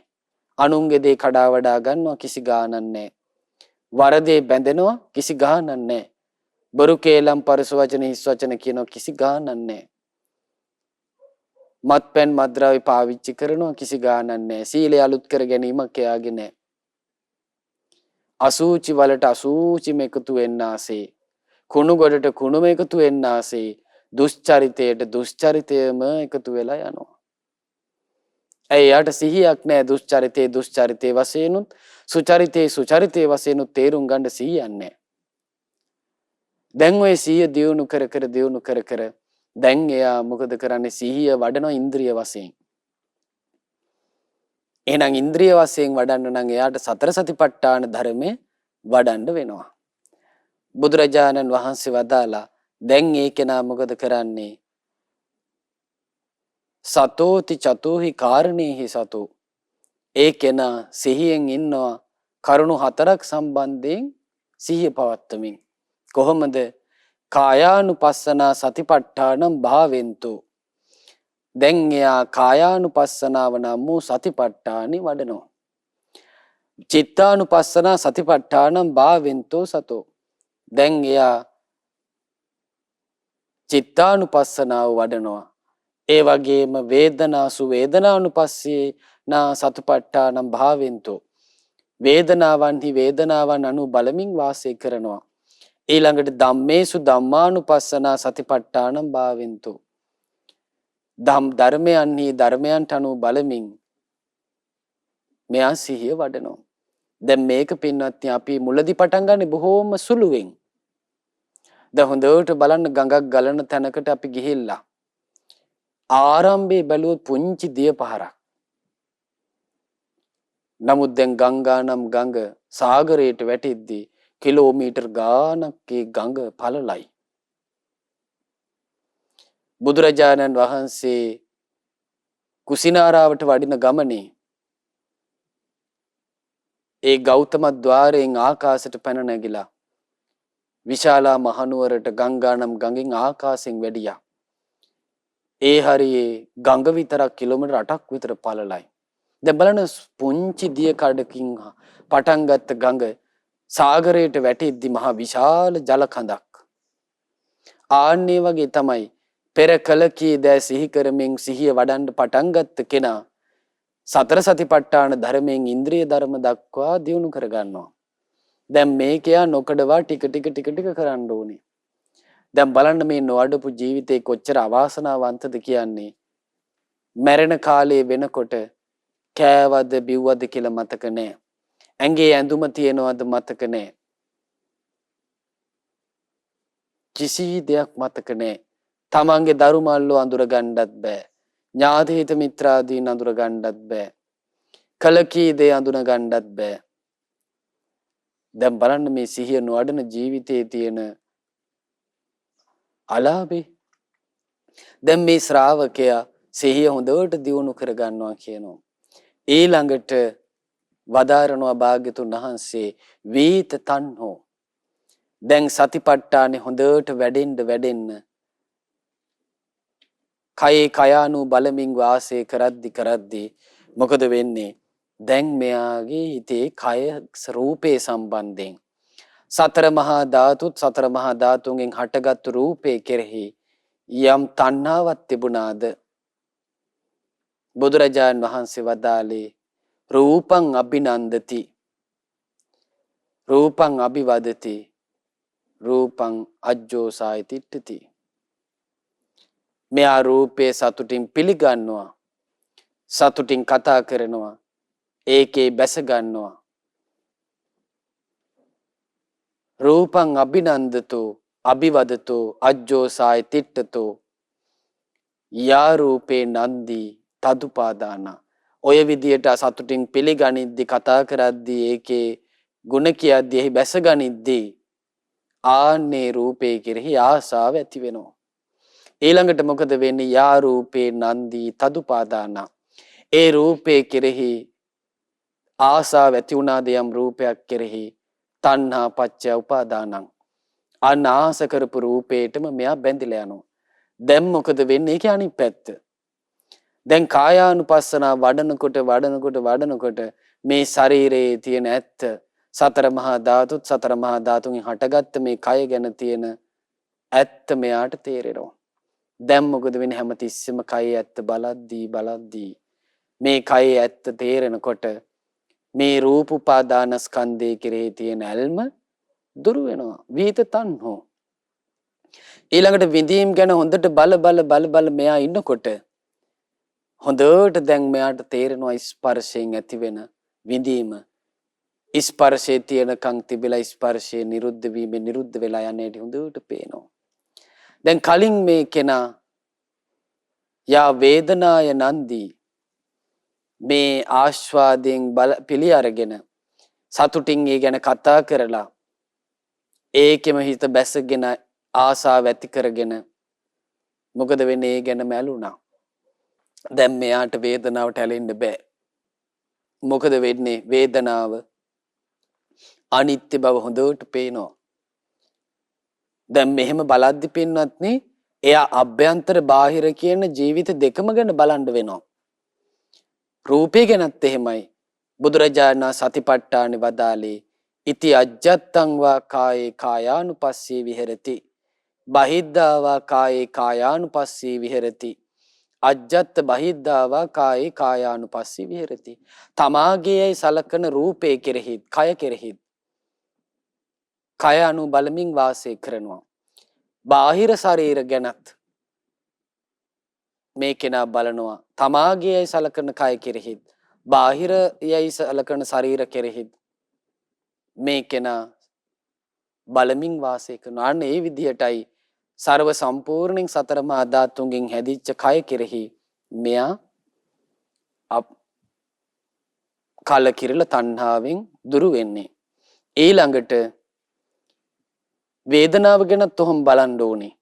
අනුන්ගේ දේ කඩා වඩා ගන්නවා කිසි ගාණක් නැහැ. වරදේ බැඳෙනවා කිසි ගාණක් නැහැ. බොරු කේලම් පරස වචන හිස් වචන කියනවා කිසි ගාණක් නැහැ. මත්පැන් මත්ද්‍රව්‍ය පාවිච්චි කරනවා කිසි ගාණක් නැහැ. සීලය අලුත් කර ගැනීමක් එයාගේ නැහැ. අසූචි වලට අසූචිම එකතු වෙන්න ආසේ, කුණු ගොඩට කුණුම එකතු වෙන්න ආසේ, දුෂ්චරිතයට දුෂ්චරිතයම එකතු වෙලා යනවා. ඇයි යාට සිහියක් නැහැ දුෂ්චරිතේ වශයෙන්ුත් සුචරිතේ වශයෙන්ුත් තේරුම් ගන්න සිහියක් නැහැ. දැන් ඔය සිහිය දියුණු කර දැන් එයා මොකද කරන්නේ සිහිය වඩනවා ඉන්ද්‍රිය වශයෙන්. එහෙනම් ඉන්ද්‍රිය වශයෙන් වඩන්න නම් එයාට සතර සතිපට්ඨාන ධර්මයේ වඩන්න වෙනවා. බුදුරජාණන් වහන්සේ වදාලා දැන් ඒ කෙනා මොකද කරන්නේ? සතෝති චතුහි කාරණේහි සතෝ. ඒ කෙනා සිහියෙන් ඉන්නවා කරුණු හතරක් සම්බන්ධයෙන් සිහිය පවත්වමින්. කොහොමද? කායානුපස්සනා සතිපට්ඨානම් භාවෙන්තු. දැන් එයා කායානුපස්සනාව නම් වූ සතිපට්ඨානෙ වඩනවා. චිත්තානුපස්සනා සතිපට්ඨානම් භාවෙන්තෝ සතෝ. දැන් එයා චිත්තානුපස්සනාව වඩනවා. ඒ වගේම වේදනාසු වේදනානුපස්සේ නා සතිපට්ඨානම් භාවෙන්තෝ. වේදනාවන්හි වේදනාවන් අනු බලමින් වාසය කරනවා. ඊළඟට ධම්මේසු ධම්මානුපස්සනා සතිපට්ඨානම් භාවෙන්තෝ. ධර්මයන්හි ධර්මයන්ට අනු බලමින් මෙයා සිහිය වඩනවා. දැන් මේක පින්වත්නි අපි මුලදී පටන් ගන්නේ බොහෝම සුළුවෙන්. දැන් හොඳට බලන්න ගඟක් ගලන තැනකට අපි ගිහිල්ලා ආරම්භයේ බැලුවොත් පුංචි දිය පහරක්. නමුත් දැන් ගංගා නම් ගඟ සාගරයට වැටෙද්දී කිලෝමීටර් ගානක් ඒ ගඟ පළලයි. බුදුරජාණන් වහන්සේ කුසිනාරාවට වඩින ගමනේ ඒ ගෞතම ద్వාරයෙන් ආකාශයට පැන නැගිලා විශාලා මහනුවරට ගංගා නම් ගඟෙන් ආකාශයෙන් වැඩියා. ඒ හරියේ ගඟ විතරක් කිලෝමීටර් 8ක් විතර පළලයි. දැන් බලන්න පුංචි දිය කඩකින් පටන් ගත්ත ගඟ සාගරයට වැටෙද්දි මහා විශාල ජල කඳක්. ආන්නේ වගේ තමයි පෙර කල කී දෑ සිහි කරමින් සිහිය වඩන්න පටන් ගත්ත කෙනා සතර සතිපට්ඨාන ධර්මයෙන් ඉන්ද්‍රිය ධර්ම දක්වා දියුණු කර ගන්නවා. දැන් මේක යා නොකඩවා ටික කරන්න ඕනේ. දැන් බලන්න මේ නොඅඩපු ජීවිතේ කොච්චර අවාසනාවන්තද කියන්නේ. මැරෙන කාලේ වෙනකොට කෑවද බිව්වද කියලා මතක නැහැ. ඇඟේ ඇඳුම තියෙනවද මතක නැහැ. කිසි දෙයක් මතක නැහැ. තමන්ගේ දරු මල්ලෝ අඳුර ගන්නත් බෑ. ඥාති හිත මිත්‍රාදීන් අඳුර ගන්නත් බෑ. කලකී දේ අඳුන ගන්නත් බෑ. දැන් බලන්න මේ සිහිය නොවැඩෙන ජීවිතයේ තියෙන අලාභේ. දැන් මේ ශ්‍රාවකයා සිහිය හොඳට දියුණු කර ගන්නවා කියනවා. ඊළඟට වදාරනවා භාග්‍යතුන් වහන්සේ වීත තණ්හෝ. දැන් සතිපට්ඨානේ හොඳට වැඩෙන්න කයේ කයානු බලමින් වාසය කරද්දි මොකද වෙන්නේ? දැන් මෙයාගේ හිතේ කය රූපේ සම්බන්ධයෙන් සතර මහා ධාතුන්ගෙන් හටගත් රූපේ කෙරෙහි යම් තණ්හාවක් තිබුණාද? බුදුරජාණන් වහන්සේ වදාළේ රූපං අභිනන්දති රූපං අභිවදති රූපං අජ්ජෝසාය තිට්ඨති. මෙයා රූපේ සතුටින් පිළිගන්නවා, සතුටින් කතා කරනවා, ඒකේ බැස ගන්නවා. රූපං අභිනන්දතෝ අභිවදතෝ අජ්ජෝසාය තිට්ඨතෝ යා රූපේ නන්දි තදුපාදාන. ඔය විදියට සතුටින් පිළිගනිද්දි කතා කරද්දී ඒකේ ගුණ කියද්දී එහි බැස ගනිද්දී ආන්නේ රූපේ කෙරෙහි ආසාව ඇති වෙනවා. ඊළඟට මොකද වෙන්නේ? යා රූපේ නන්දි තදුපාදාන. ඒ රූපේ කෙරෙහි ආසාව ඇති වුණාද යම් රූපයක් කෙරෙහි තණ්හා පච්චය උපාදානං. අනාස කරපු රූපේටම මෙයා බැඳිලා යනවා. දැන් මොකද වෙන්නේ? ඒකේ අනිත් පැත්ත. දැන් කායානුපස්සනා වඩනකොට මේ ශරීරයේ තියෙන ඇත්ත සතර මහා ධාතුන්ගෙන් හටගත්ත මේ කය ගැන තියෙන ඇත්ත මෙයාට තේරෙනවා. දැන් මොකද වෙන්නේ? හැමතිස්සෙම කයේ ඇත්ත බලද්දී මේ කයේ ඇත්ත තේරෙනකොට මේ රූප උපාදාන ස්කන්ධය කෙරෙහි තියෙන ඇල්ම දුරු වෙනවා. වීත තණ්හෝ. ඊළඟට විඳීම් ගැන හොඳට බල මෙයා ඉන්නකොට හොඳට දැන් මෙයාට තේරෙනවා ස්පර්ශයෙන් ඇති වෙන විඳීම. ස්පර්ශයේ තියෙනකන් තිබිලා ස්පර්ශයේ නිරුද්ධ වීමෙන් නිරුද්ධ වෙලා යන්නේ හොඳට පේනවා. දැන් කලින් මේ කෙනා යා වේදනාය නන්දී මේ ආස්වාදයෙන් පිළි අරගෙන සතුටින් ඒ ගැන කතා කරලා ඒකෙම හිත බැසගෙන ආසාව ඇති කරගෙන මොකද වෙන්නේ ඒ ගැනම ඇලුනා. දැන් මෙයාට වේදනාවට ඇලෙන්න බෑ. මොකද වෙන්නේ වේදනාව අනිත්‍ය බව හොඳට පේනවා. දැන් මෙහෙම බලද්දි පින්වත්නි එයා අභ්‍යන්තර බාහිර කියන ජීවිත දෙකම ගැන බලන්න වෙනවා. රූපේ ගැනත් එහෙමයි. බුදුරජාණන් සතිපට්ඨානෙ වදාළේ ඉති අජ්ජත්තං වා කායේ කායානුපස්සී විහෙරති බහිද්ධාවා කායේ කායානුපස්සී විහෙරති අජ්ජත් බහිද්ධාවා කායේ කායානුපස්සී විහෙරති. තමාගේයි සලකන රූපේ කෙරෙහිත් කය කෙරෙහිත් කය අනු බලමින් වාසය කරනවා. බාහිර ශරීර ගැනත් මේ කෙනා බලනවා. තමාගේයි සලකන කය කෙරෙහිත් බාහිර යයි සලකන ශරීර කෙරෙහිත් මේ කෙනා බලමින් වාසය කරනවා. අන්න ඒ විදිහටයි සර්ව සම්පූර්ණයෙන් සතර මහා ධාතුන්ගෙන් හැදිච්ච කය කෙරෙහි මෙයා කලකිරල තණ්හාවෙන් දුරු වෙන්නේ. ඊළඟට වේදනාව ගැනත් ඔහොම බලන්න ඕනේ.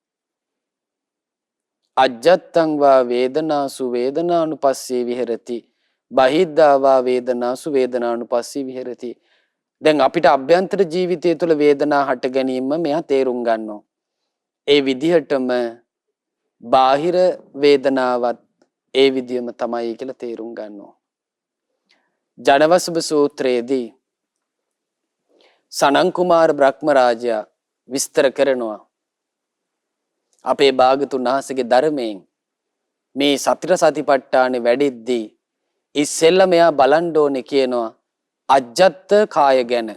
අජ්ජත්තං වා වේදනාසු වේදනානුපස්සී විහෙරති බහිද්ධා වා වේදනාසු වේදනානුපස්සී විහෙරති. දැන් අපිට අභ්‍යන්තර ජීවිතය තුළ වේදනා හට ගැනීම මෙයා තේරුම් ගන්නවා. ඒ විදිහටම බාහිර වේදනාවත් ඒ විදිහම තමයි කියලා තේරුම් ගන්නවා. ජනවසබ සූත්‍රයේදී සනන් කුමාර බ්‍රහ්ම රාජයා විස්තර කරනවා අපේ භාගතුන් වහන්සේගේ ධර්මයෙන් මේ සතර සතිපට්ඨානෙ වැඩිද්දී ඉස්සෙල්ලා මෙයා බලන්න ඕනේ කියනවා අජ්ජත් කාය ගැන.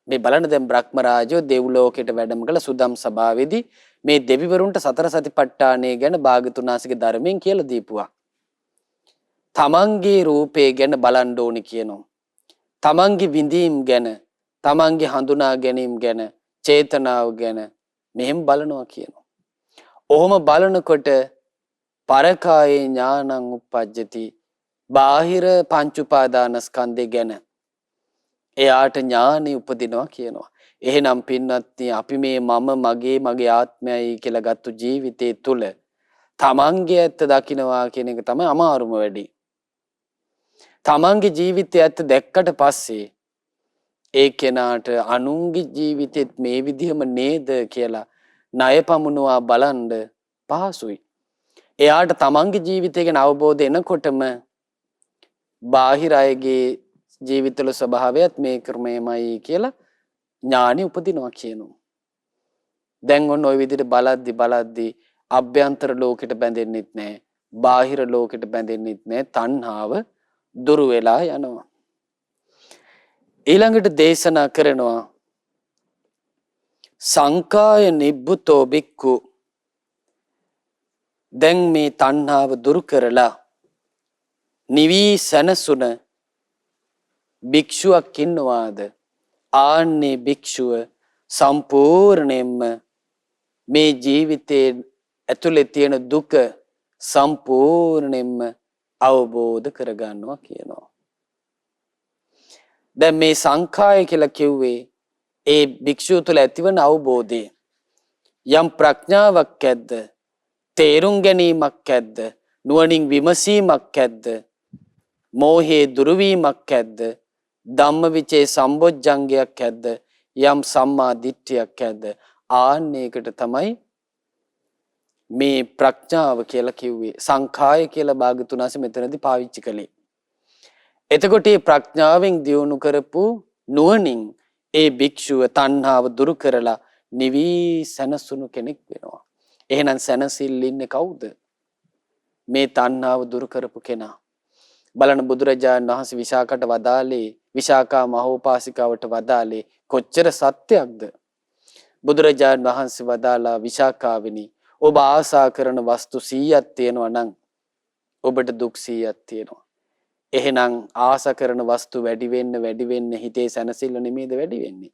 මේ බලන්න දැන් බ්‍රහ්ම රාජෝ දෙව්ලෝකයට වැඩම කළ සුදම් සභාවේදී මේ දෙවිවරුන්ට සතර සතිපට්ඨානය ගැන භාගතුන් වහන්සේගේ ධර්මයෙන් කියලා දීපුවා. තමන්ගේ රූපේ ගැන බලන්න ඕනේ කියනවා. තමන්ගේ විඳීම් ගැන, තමන්ගේ හඳුනා ගැනීම ගැන, චේතනාව ගැන මෙහෙම බලනවා කියනවා. ඔහොම බලනකොට පරකායේ ඥානං උප්පජ්ජති බාහිර පංච උපාදානස්කන්ධය ගැන එයාට ඥානෙ උපදිනවා කියනවා. එහෙනම් පින්වත්නි අපි මේ මගේ ආත්මයයි කියලා ගත්ත ජීවිතයේ තුල තමන්ගේ ඇත්ත දකින්නවා කියන එක තමයි අමාරුම වැඩි. තමන්ගේ ජීවිතය ඇත්ත දැක්කට පස්සේ ඒ කෙනාට අනුන්ගේ ජීවිතෙත් මේ විදිහම නේද කියලා ණය පමුණුවා බලන්න පහසුයි. එයාට තමන්ගේ ජීවිතය ගැන අවබෝධ එනකොටම බාහිර අයගේ ජීවිතවල ස්වභාවයත් මේ ක්‍රමයමයි කියලා ඥානෙ උපදිනවා කියනවා. දැන් ඔන්න ওই විදිහට බලද්දි අභ්‍යන්තර ලෝකෙට බැඳෙන්නෙත් නැහැ. බාහිර ලෝකෙට බැඳෙන්නෙත් නැහැ. තණ්හාව දුරු වෙලා යනවා. ඊළඟට දේශනා කරනවා සංකාය නිබ්බුතෝ බික්ඛු. දැන් මේ තණ්හාව දුරු කරලා නිවි සනසුන භික්ෂුවක් ඉන්නවාද? ආන්නේ භික්ෂුව සම්පූර්ණයෙන්ම මේ ජීවිතයේ ඇතුලේ තියෙන දුක සම්පූර්ණයෙන්ම අවබෝධ කරගන්නවා කියනවා. දැන් මේ සංඛාය කියලා කිව්වේ ඒ භික්ෂුව තුළ ඇතිවන අවබෝධය. යම් ප්‍රඥාවක් ඇද්ද? තේරුම් ගැනීමක් ඇද්ද? නුවණින් විමසීමක් ඇද්ද? මෝහේ දුරුවීමක් ඇද්ද? ධම්මවිචේ සම්බොජ්ජංගයක් ඇද්ද? යම් සම්මා දිට්ඨියක් ඇද්ද? ආන්නේකට තමයි මේ ප්‍රඥාව කියලා කිව්වේ. සංඛාය කියලා භාගතුන් වහන්සේ මෙතනදී පාවිච්චි කළේ. එතකොට මේ ප්‍රඥාවෙන් දියුණු කරපු නුවණින් ඒ භික්ෂුව තණ්හාව දුරු කරලා නිවි සනසුණු කෙනෙක් වෙනවා. එහෙනම් සනසිල්ල ඉන්නේ කවුද? මේ තණ්හාව දුරු කරපු කෙනා. බලන්න බුදුරජාණන් වහන්සේ විශාකට වදාළේ, විශාකා මහෝපාසිකාවට වදාළේ කොච්චර සත්‍යයක්ද? බුදුරජාණන් වහන්සේ වදාලා විශාකාවිනි ඔබ ආසා කරන වස්තු 100ක් තියෙනවා නම් ඔබට දුක් 100ක් තියෙනවා. එහෙනම් ආසා කරන වස්තු වැඩි වෙන්න හිතේ සැනසෙල්ල නෙමෙයිද වැඩි වෙන්නේ.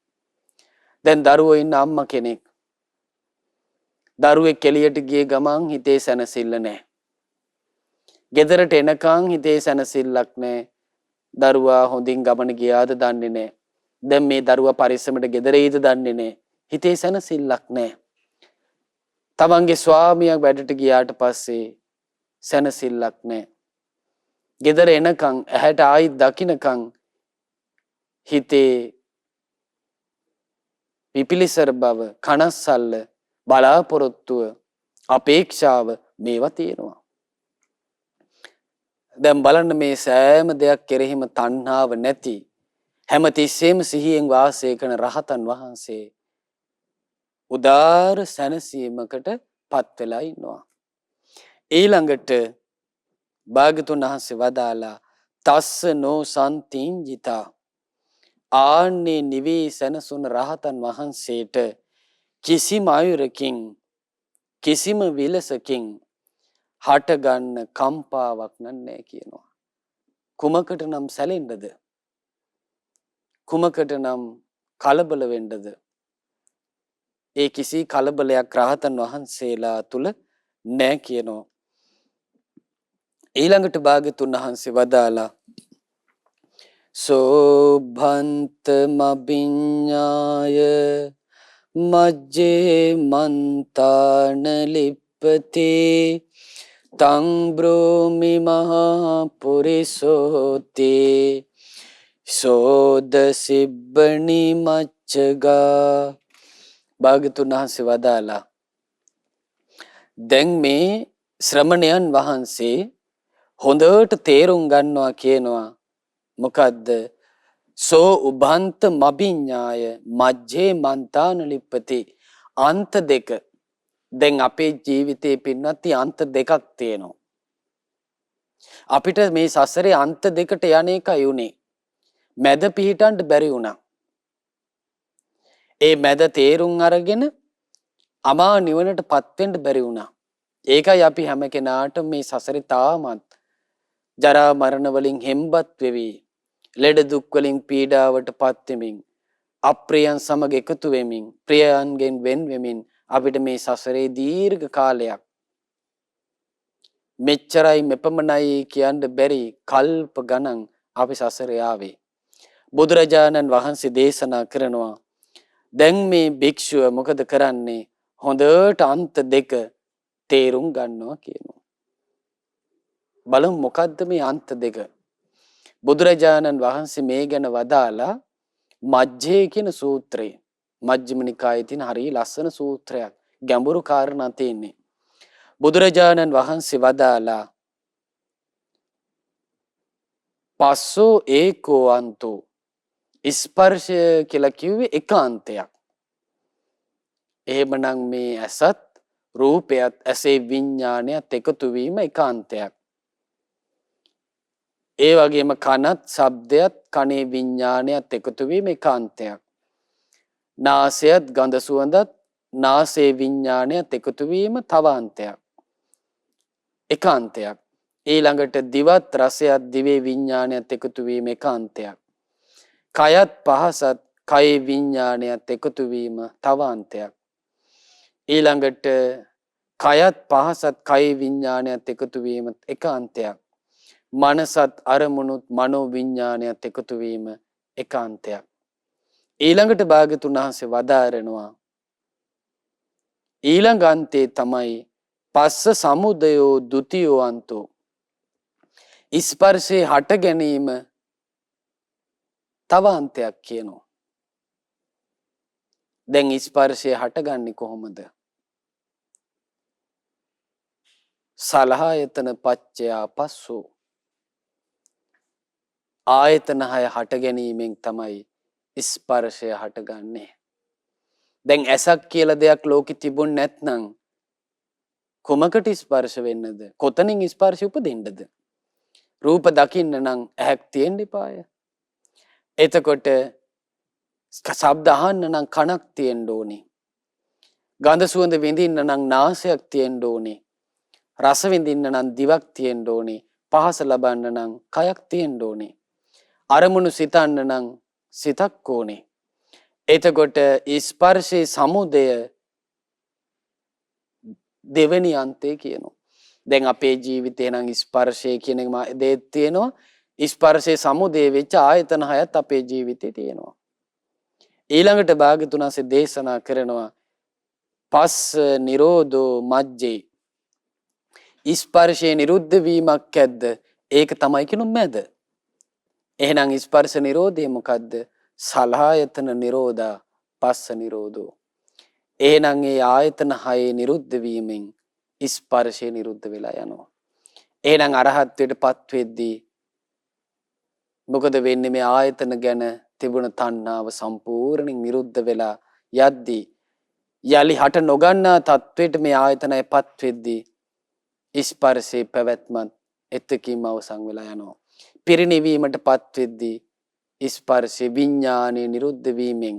දැන් දරුවෝ ඉන්න අම්මා කෙනෙක් දරුවෙක් එළියට ගිය ගමන් හිතේ සැනසෙල්ල නැහැ. ගෙදරට එනකන් හිතේ සැනසෙල්ලක් නැහැ. දරුවා හොඳින් ගමන ගියාද දන්නේ නැහැ. දැන් මේ දරුවා පරිස්සමට ගෙදර එයිද දන්නේ නැහැ. හිතේ සැනසෙල්ලක් නැහැ. තමන්ගේ ස්වාමියා වැඩට ගියාට පස්සේ සැනසෙල්ලක් නැහැ. ගෙදර එනකන් ඇහැට ආයි දකින්නකන් හිතේ පිපිලිසර බව, කනස්සල්ල, බලාපොරොත්තුව, අපේක්ෂාව මේවා තියෙනවා. දැන් බලන්න මේ සෑම දෙයක් කෙරෙහිම තණ්හාව නැති හැමතිස්සෙම සිහියෙන් වාසය කරන රහතන් වහන්සේ උදාර සැනසීමකට පත් වෙලා ඉන්නවා. ඊළඟට භාග්‍යතුන් වහන්සේ වදාලා තස්ස නෝ සන්තිංජිතා ආන්නේ නිවී සැනසුන රහතන් වහන්සේට කිසිම අයුරකින් කිසිම විලසකින් හටගන්න කම්පාවක් නැහැ කියනවා. කුමකට නම් සැලෙන්නද? කුමකට නම් කලබල වෙන්නද? ඒ කිසි කලබලයක් රහතන් වහන්සේලා තුල නැහැ කියනවා. ඊළඟට භාග්‍යතුන් වහන්සේ වදාලා සෝභන්ත මබිඤ්ඤාය මජ්ජේ මන්තාන ලිප්පති තං බ්‍රෝමි මහා පුරිසෝති සෝද සිබ්බනි මච්චගා. භාග්‍යතුන් වහන්සේ වදාලා දැන් මේ ශ්‍රමණයන් වහන්සේ හොඳට තේරුම් ගන්නවා කියනවා. මොකද්ද? සෝ උභන්ත මබිඤ්ඤාය මජ්ජේ මන්තාන ලිප්පති. අන්ත දෙක. දැන් අපේ ජීවිතේ පින්නත් අන්ත දෙකක් තියෙනවා. අපිට මේ සසරේ අන්ත දෙකට යන එකයි උනේ. මැද පිහිටන්න බැරි වුණා. ඒ මැද තේරුම් අරගෙන අමා නිවනටපත් වෙන්න බැරි වුණා. ඒකයි අපි හැම කෙනාටම මේ සසරේ තාමත් ජරා මරණ වලින් හෙම්බත් වෙවි, ලෙඩ දුක් වලින් පීඩාවටපත් වෙමින්, අප්‍රියයන් සමග එකතු වෙමින්, ප්‍රියයන්ගෙන් වෙන් වෙමින් අපිට මේ සසරේ දීර්ඝ කාලයක් මෙච්චරයි මෙපමණයි කියන්න බැරි කල්ප ගණන් අපි සසරේ ආවේ. බුදුරජාණන් වහන්සේ දේශනා කරනවා දැන් මේ භික්ෂුව මොකද කරන්නේ? හොඳට අන්ත දෙක තේරුම් ගන්නවා කියනවා. බලමු මොකද්ද මේ අන්ත දෙක? බුදුරජාණන් වහන්සේ මේ ගැන වදාලා මජ්ජේ කියන සූත්‍රය. මජ්ක්‍ධිම නිකායේ තියෙන හරිය ලස්සන සූත්‍රයක්. ගැඹුරු කාරණා තියෙන්නේ. බුදුරජාණන් වහන්සේ වදාලා පස්සෝ ඒකෝ අන්තෝ. ස්පර්ශය කියලා කිව්වේ ඒකාන්තයක්. එහෙමනම් මේ ඇසත් රූපයත් ඇසේ විඥානයත් එකතු වීම ඒකාන්තයක්. ඒ වගේම කනත් ශබ්දයත් කනේ විඥානයත් එකතු වීම ඒකාන්තයක්. නාසයත් ගඳ සුවඳත් නාසයේ විඥානයත් එකතු වීම තවාන්තයක්. ඒකාන්තයක්. ඊළඟට දිවත් රසයත් දිවේ විඥානයත් එකතු වීම ඒකාන්තයක්. කයත් පහසත් කයේ විඥානයත් එකතු වීම තවාන්තයක්. ඊළඟට කයත් පහසත් කයේ විඥානයත් එකතු වීම ඒකාන්තයක්. මනසත් අරමුණුත් මනෝ විඥානයත් එකතු වීම ඒකාන්තයක්. ඊළඟට භාග්‍යතුන් වහන්සේ වදාරනවා ඊළඟ අන්තේ තමයි පස්ස සමුදයෝ ဒ ුතියෝ අන්තෝ. ස්පර්ශේ හට ගැනීම තව අන්තයක් කියනවා. දැන් ස්පර්ශය හටගන්නේ කොහොමද? සලආයතන පච්චයා පස්සෝ. ආයතන හය හට ගැනීමෙන් තමයි ස්පර්ශය හටගන්නේ. දැන් ඇසක් කියලා දෙයක් ලෝකෙ තිබුණ නැත්නම් කොමකට ස්පර්ශ වෙන්නද? කොතනින් ස්පර්ශ උපදින්නද? රූප දකින්න නම් ඇහක් තියෙන්න එපාය. එතකොට ශබ්ද අහන්න නම් කනක් තියෙන්න ඕනේ. ගඳ සුවඳ විඳින්න නම් නාසයක් තියෙන්න ඕනේ. රස විඳින්න නම් දිවක් තියෙන්න ඕනේ. පහස ලබන්න නම් කයක් තියෙන්න ඕනේ. අරමුණු සිතන්න නම් සිතක් ඕනේ. එතකොට ස්පර්ශයේ සමුදය දෙවෙනි අන්තය කියනවා. දැන් අපේ ජීවිතේ නම් ස්පර්ශය කියන දේ තියෙනවා. ස්පර්ශයේ සමුදය වෙච්ච ආයතන හයත් අපේ ජීවිතේ තියෙනවා. ඊළඟට භාග්‍යතුන් වහන්සේ දේශනා කරනවා පස්ස නිරෝධෝ මජ්ජේ. ස්පර්ශයේ නිරුද්ධ වීමක් ඇද්ද? ඒක තමයි කියනු මැද. එහෙනම් ස්පර්ශ නිරෝධය මොකද්ද? සලආයතන නිරෝධා පස්ස නිරෝධෝ. එහෙනම් ඒ ආයතන හයේ නිරුද්ධ වීමෙන් ස්පර්ශය නිරුද්ධ වෙලා යනවා. එහෙනම් අරහත්ත්වයටපත් වෙද්දී මොකද වෙන්නේ? මේ ආයතන ගැන තිබුණ තණ්හාව සම්පූර්ණයෙන් නිරුද්ධ වෙලා යද්දී යලි හට නොගන්නා තත්වයට මේ ආයතනයපත් වෙද්දී ස්පර්ශේ පැවැත්මත් එතකින්ම අවසන් වෙලා යනවා. පිරිනිවීමටපත් වෙද්දී ස්පර්ශේ විඥානයේ නිරුද්ධ වීමෙන්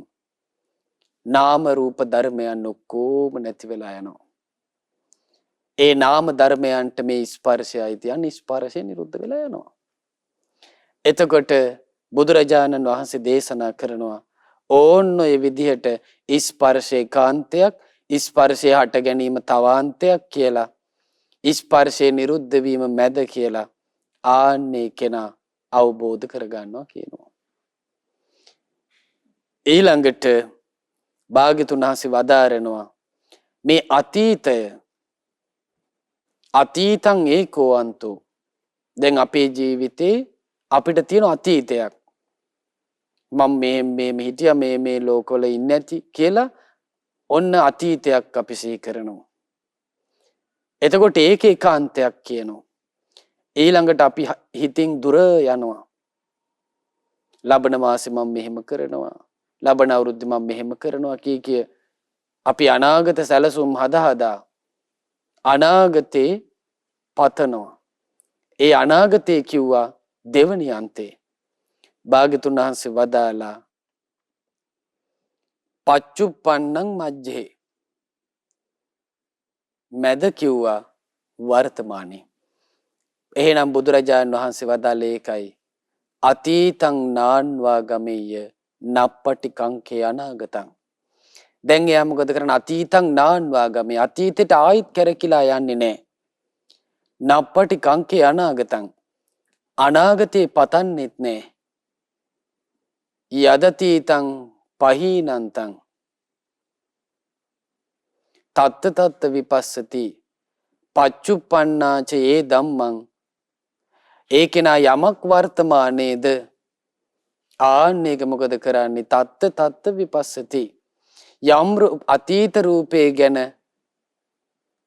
නාම රූප ධර්මයන් ඔක්කොම නැති වෙලා යනවා. ඒ නාම ධර්මයන්ට මේ ස්පර්ශයයි තියන්නේ ස්පර්ශේ නිරුද්ධ වෙලා යනවා. එතකොට බුදුරජාණන් වහන්සේ දේශනා කරනවා ඕන්න ඔය විදිහට ස්පර්ශේ කාන්තයක් ස්පර්ශය හට ගැනීම තවාන්තයක් කියලා ස්පර්ශේ නිරුද්ධ වීම මැද කියලා ආන්නේ කෙනා අවබෝධ කරගන්නවා කියනවා. ඊළඟට භාග්‍යතුන් වහන්සේ වදාරනවා මේ අතීතං ඒකෝ අන්තෝ. දැන් අපේ ජීවිතේ අපිට තියෙන අතීතයක්. මම මේ හිටියා මේ ලෝකවල ඉන්නේ නැති කියලා ඔන්න අතීතයක් අපි සිහි කරනවා. එතකොට ඒක ඒකාන්තයක් කියනවා. ඊළඟට අපි හිතින් දුර යනවා. ලබන මාසේ මම මෙහෙම කරනවා. ලබන අවුරුද්දේ මම මෙහෙම කරනවා කිය අපි අනාගත සැලසුම් හදා අනාගතේ පතනවා. ඒ අනාගතේ කිව්වා දෙවනි අන්තේ. භාග්‍යතුන් වහන්සේ වදාලා පච්චුප්පන්නං මජ්ජේ. මැද කිව්වා වර්තමානයේ. එහෙනම් බුදුරජාණන් වහන්සේ වදාළේ ඒකයි. අතීතං නාන්වා ගමෙය්‍ය නප්පටි කංකේ අනාගතං. දැන් එයා මොකද කරන්නේ? අතීතං නාන්වා ගමේ. අතීතයට ආයිත් කැරකිලා යන්නේ නැහැ. නප්පටි කංකේ අනාගතං. අනාගතේ පතන්නෙත් නැහැ. යදතීතං පහීනන්තං තත්ත විපස්සති පච්චුප්පන්නාච ඒ ධම්මං. ඒ කෙනා යමක් වර්තමානයේද ආන්න ඒක මොකද කරන්නේ? තත්ත විපස්සති. යම් අතීත රූපේ ගැන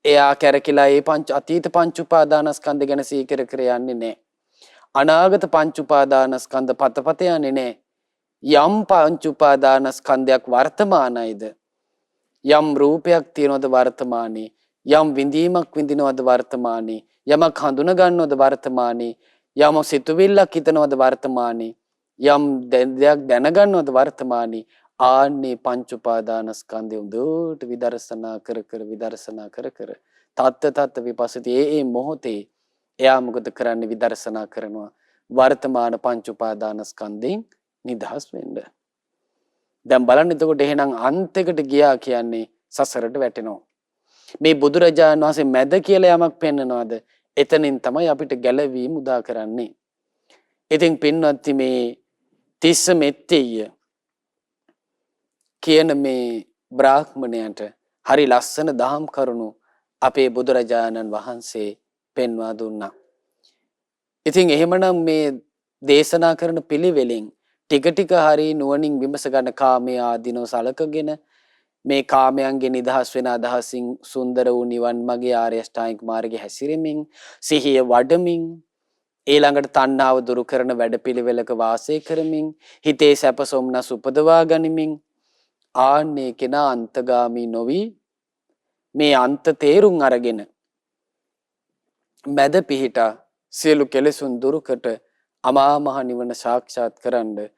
එයා කැරකිලා ඒ අතීත පංච උපාදානස්කන්ධ ගැන සීකර කර යන්නේ නැහැ. අනාගත පංච උපාදානස්කන්ධ පතපත යන්නේ නැහැ. යම් පංච උපාදානස්කන්ධයක් වර්තමානයිද, යම් රූපයක් තියෙනවද වර්තමානයේ, යම් විඳීමක් විඳිනවද වර්තමානයේ, යමක් හඳුන ගන්නවද වර්තමානයේ, යම් සිතුවිල්ලක් හිතනවද වර්තමානයේ, යම් දෙයක් දැනගන්නවද වර්තමානයේ, ආන්නේ පංච උපාදානස්කන්ධය උදේට විදර්ශනා කර කර තත්ත විපස්සති. ඒ මොහොතේ එයා මොකද කරන්නේ? විදර්ශනා කරනවා වර්තමාන පංච උපාදානස්කන්ධයෙන් නිදහස් වෙන්න. දැන් බලන්න එතකොට එහෙනම් අන්තයකට ගියා කියන්නේ සසරට වැටෙනවා. මේ බුදුරජාණන් වහන්සේ මැද කියලා යමක් පෙන්නනවාද? එතනින් තමයි අපිට ගැලවීම උදා කරන්නේ. ඉතින් පින්වත්නි මේ තිස්ස මෙත්තෙය කියන මේ බ්‍රාහ්මණයන්ට හරි ලස්සන දහම් කරුණු අපේ බුදුරජාණන් වහන්සේ පෙන්වා දුන්නා. ඉතින් එහෙමනම් මේ දේශනා කරන පිළිවෙලින් ටික හරි නුවණින් විමස ගන්න කාමයේ ආදීනව සලකගෙන මේ කාමයන්ගේ නිදහස් වෙන අදහසින් සුන්දර වූ නිවන් මාගේ ආර්ය අෂ්ටාංගික මාර්ගයේ හැසිරෙමින් සිහිය වඩමින් ඊළඟට තණ්හාව දුරු කරන වැඩපිළිවෙලක වාසය කරමින් හිතේ සැප සොම්නස් උපදවා ගනිමින් ආන්නේ කෙනා අන්තගාමී නොවි මේ අන්ත තේරුම් අරගෙන මැද පිහිටා සියලු කෙලෙසුන් දුරුකට අමා මහ නිවන සාක්ෂාත් කරන්න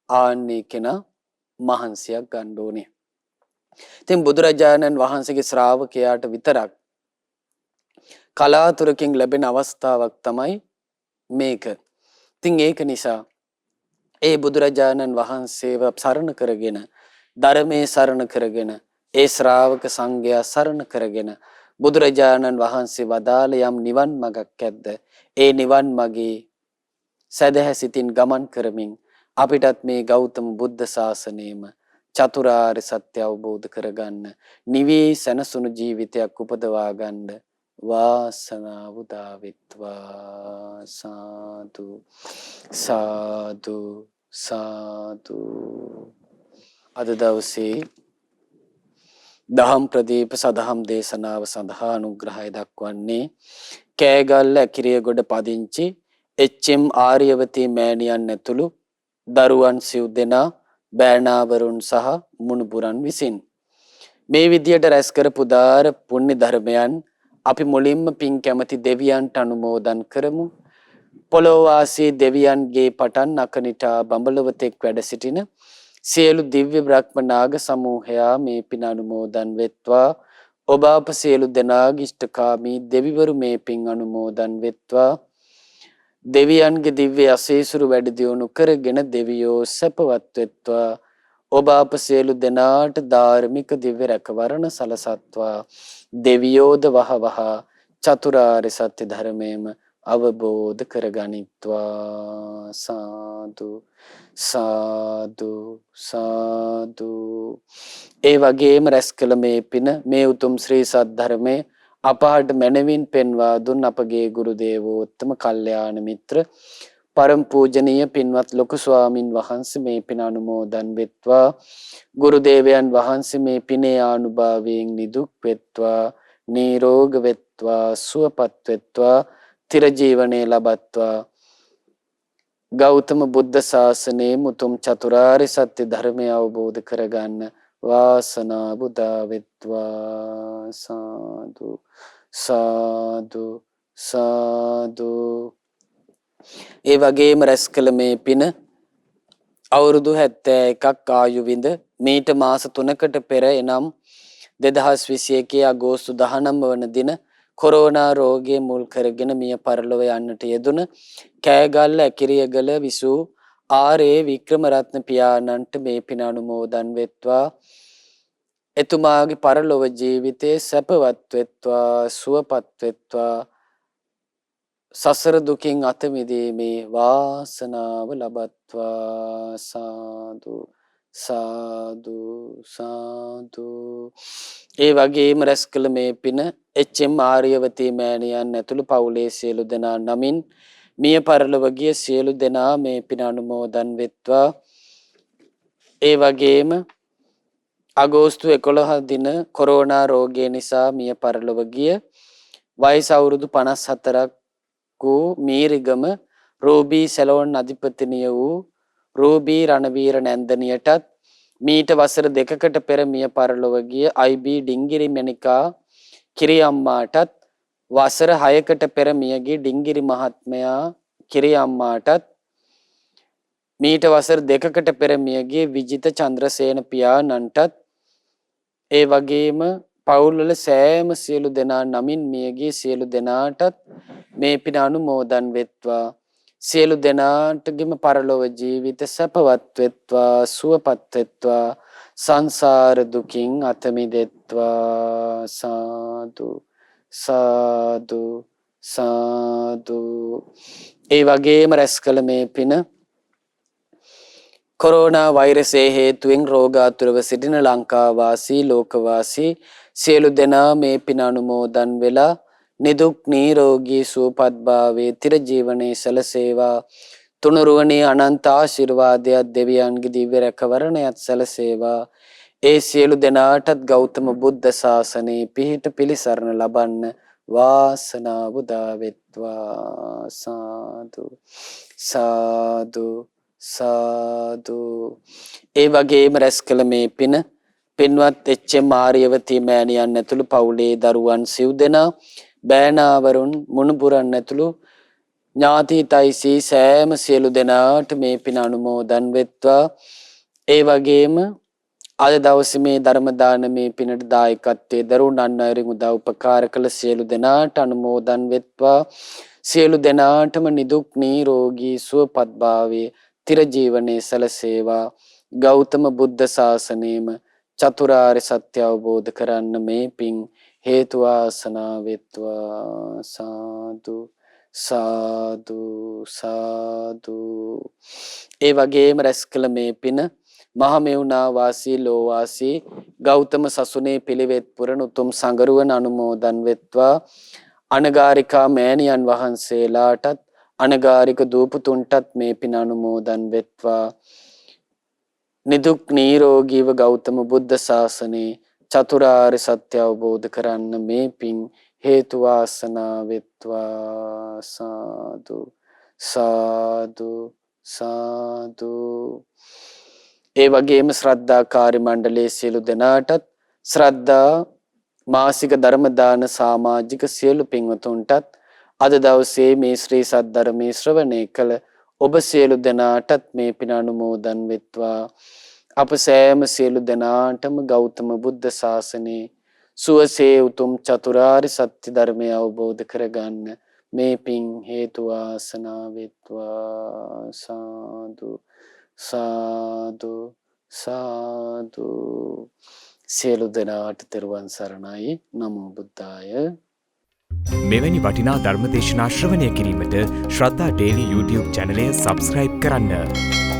ආන්නේ කෙනා මහන්සියක් ගන්න ඕනේ. ඉතින් බුදුරජාණන් වහන්සේගේ ශ්‍රාවකයාට විතරක් කලාතුරකින් ලැබෙන අවස්ථාවක් තමයි මේක. ඉතින් ඒක නිසා ඒ බුදුරජාණන් වහන්සේව සරණ කරගෙන ධර්මයේ සරණ කරගෙන ඒ ශ්‍රාවක සංඝයා සරණ කරගෙන බුදුරජාණන් වහන්සේ වදාළ යම් නිවන් මඟක් ඇද්ද ඒ නිවන් මගේ සදහැ සිතින් ගමන් කරමින් අපිටත් මේ ගෞතම බුද්ධ ශාසනයම චතුරාර්ය සත්‍ය අවබෝධ කරගන්න නිවී සැනසුණු ජීවිතයක් උපදවා ගන්න වාසනාව උදා වෙත්වා. සාදු සාදු සාදු. අද දවසේ දහම් ප්‍රදීප සදහම් දේශනාව සඳහා අනුග්‍රහය දක්වන්නේ කෑගල්ල ඇකිරියගොඩ පදිංචි එච්.එම්. ආර්යවතී මෑණියන් ඇතුළු දරුවන් සිව් දෙනා බෑණාවරුන් සහ මුණුබුරන් විසින්. මේ විදියට රැස් කරපු දාර පුණ්‍ය ධර්මයන් අපි මුලින්ම පින් කැමති දෙවියන්ට අනුමෝදන් කරමු. පොළොවාසී දෙවියන්ගේ පටන් අකනිටා බඹලවතෙක් වැඩ සිටින සියලු දිව්‍ය බ්‍රහ්ම නාග සමූහයා මේ පින අනුමෝදන් වෙත්වා. ඔබ අප සියලු දෙනාගේ ඉෂ්ඨකාමී දෙවිවරු මේ පින් අනුමෝදන් වෙත්වා. දෙවියන්ගේ දිව්‍ය අසීසුරු වැඩි දියුණු කරගෙන දෙවියෝ සැපවත් වෙත්වා. ඔබ අප සියලු දෙනාට ධාර්මික දිව්‍ය රැකවරණ සලසත්වා. දෙවියෝද වහවහ චතුරාර්ය සත්‍ය ධර්මයේම අවබෝධ කරගනිත්වා. සාදු සාදු සාදු. ඒ වගේම රැස් කළ මේ පින මේ උතුම් ශ්‍රී සද්ධර්මයේ අපහට මැනවින් පෙන්වා දුන් අපගේ ගුරු දේවෝත්තම කල්යාණ මිත්‍ර පරම පූජනීය පින්වත් ලොකු ස්වාමින් වහන්සේ මේ පින අනුමෝදන් වෙත්වා. ගුරු දේවයන් වහන්සේ මේ පිනේ ආනුභාවයෙන් නිදුක් වෙත්වා, නිරෝග වෙත්වා, සුවපත් වෙත්වා, තිර ජීවනයේ ලබත්වා. ගෞතම බුද්ධ ශාසනයේ මුතුම් චතුරාර්ය සත්‍ය ධර්මය අවබෝධ කරගන්න වාසනාව උදා වෙත්වා. සාදු සාදු සාදු. ඒ වගේම රැස් කළ මේ පින අවුරුදු 71ක් ආයු විඳ මීට මාස 3කට පෙර එනම් 2021 අගෝස්තු 19 වන දින කොරෝනා රෝගයේ මුල් කරගෙන මිය පරලොව යන්නට යෙදුන කෑගල්ල ඇකිරියගල විසූ ආරේ වික්‍රමරත්න පියාණන්ට මේ පින අනුමෝදන් වෙත්වා. එතුමාගේ පරලොව ජීවිතේ සැපවත් වෙත්වා, සුවපත් වෙත්වා. සසර දුකින් අත මිදීමේ වාසනාව ලබත්වා. සාදු සාදු සාදු. ඒ වගේම රැස් කළ මේ පින එච්.එම්. ආර්යවතී මෑණියන් ඇතුළු පවුලේ සියලු දෙනා නමින් මිය පරලොව ගිය සියලු දෙනා මේ පින අනුමෝදන් වෙත්වා. ඒ වගේම අගෝස්තු 11 දින කොරෝනා රෝගය නිසා මිය පරලොව ගිය වයස අවුරුදු 54ක් වූ මීරිගම රෝබී සැලොන් අධිපතිනිය වූ රෝබී රණවීර නැන්දනියටත් මීට වසර 2කට පෙර මිය පරලොව ගිය අයි.බී. ඩිංගිරි මණිකා කිරියම්මාටත් වසර 6කට පෙර මිය ගිය ඩිංගිරි මහත්මයා කිරියම්මාටත් මීට වසර 2කට පෙර මිය ගිය විජිත චන්ද්‍රසේන පියාණන්ටත් ඒ වගේම පවුල්වල සෑම සියලු දෙනා නමින් මියගිය සියලු දෙනාටත් මේ පින අනුමෝදන් වෙත්වා. සියලු දෙනාටගේම පරලොව ජීවිත සැපවත් වෙත්වා, සුවපත් වෙත්වා, සංසාර දුකින් අත මිදෙත්වා. සාදු සාදු සාදු. ඒ වගේම රැස් කළ මේ පින කොරෝනා වෛරසයේ හේතුවෙන් රෝගාතුරව සිටින ලංකා වාසී ලෝක වාසී සියලු දෙනා මේ පින අනුමෝදන් වෙලා නිදුක් නිරෝගී සුවපත් භාවයේ තිර ජීවනයේ සැලසේවා. තුනුරුවනේ අනන්ත ආශිර්වාදයක් දෙවියන්ගේ දිව්‍ය රැකවරණයත් සැලසේවා. ඒ සියලු දෙනාටත් ගෞතම බුද්ධ ශාසනයේ පිහිට පිළිසරණ ලබන්න වාසනාව උදා වෙත්වා. සාදු සාදු සාදු. ඒ වගේම රැස් කළ මේ පින පින්වත් එච්.එම්. ආර්යවතී මෑණියන් ඇතුළු පවුලේ දරුවන් සිව් දෙනා බෑණාවරුන් මුණුබුරන් ඇතුළු ඥාතිතයිසී සෑම සියලු දෙනාට මේ පින අනුමෝදන් වෙත්වා. ඒ වගේම අද දවසේ මේ ධර්ම දානමේ පිනට දායකත්වයේ දරුණන් අයරින් උදව් උපකාර කළ සියලු දෙනාට අනුමෝදන් වෙත්වා. සියලු දෙනාටම නිදුක් නිරෝගී සුවපත් භාවයේ තිරජීවනයේ සැලසේවා. ගෞතම බුද්ධ ශාසනයම චතුරාර්ය සත්‍ය අවබෝධ කරන්න මේ පින් හේතු වාසනා වෙත්වා. සාදු සාදු සාදු. ඒ වගේම රැස් කළ මේ පින මහමෙවුනා වාසී ලෝවාසී ගෞතම සසුනේ පිළිවෙත් පුරන උතුම් සංගරුවන අනුමෝදන් වෙත්වා. අනගාരികා මෑණියන් වහන්සේලාටත් අනගාരിക දූපතුන්ටත් මේ පින අනුමෝදන් වෙත්වා. නිදුක් නිරෝගීව ගෞතම බුද්ධ ශාසනයේ චතුරාර්ය සත්‍ය අවබෝධ කරන්න මේ පින් හේතු වාසනා වෙත්වා. සාදු සාදු සාදු. ඒ වගේම ශ්‍රද්ධාකාරී මණ්ඩලයේ සියලු දෙනාටත් ශ්‍රද්ධා මාසික ධර්ම දාන සමාජික සියලු පින්වතුන්ටත් අද දවසේ මේ ශ්‍රී සද්ධර්මයේ ශ්‍රවණය කළ ඔබ සියලු දෙනාටත් මේ පින අනුමෝදන් වෙත්වා. අප සෑම සියලු දෙනාටම ගෞතම බුද්ධ ශාසනයේ සුවසේ උතුම් චතුරාර්ය සත්‍ය ධර්මය අවබෝධ කරගන්න මේ පින් හේතු වාසනා වෙත්වා. සාදු සාදු සාදු. සියලු දෙනාට තෙරුවන් සරණයි. නමෝ බුද්ධාය. මෙවැනි වටිනා ධර්ම දේශනා ශ්‍රවණය කිරීමට ශ්‍රද්ධා ඩේලි YouTube චැනලය සබ්ස්ක්‍රයිබ් කරන්න.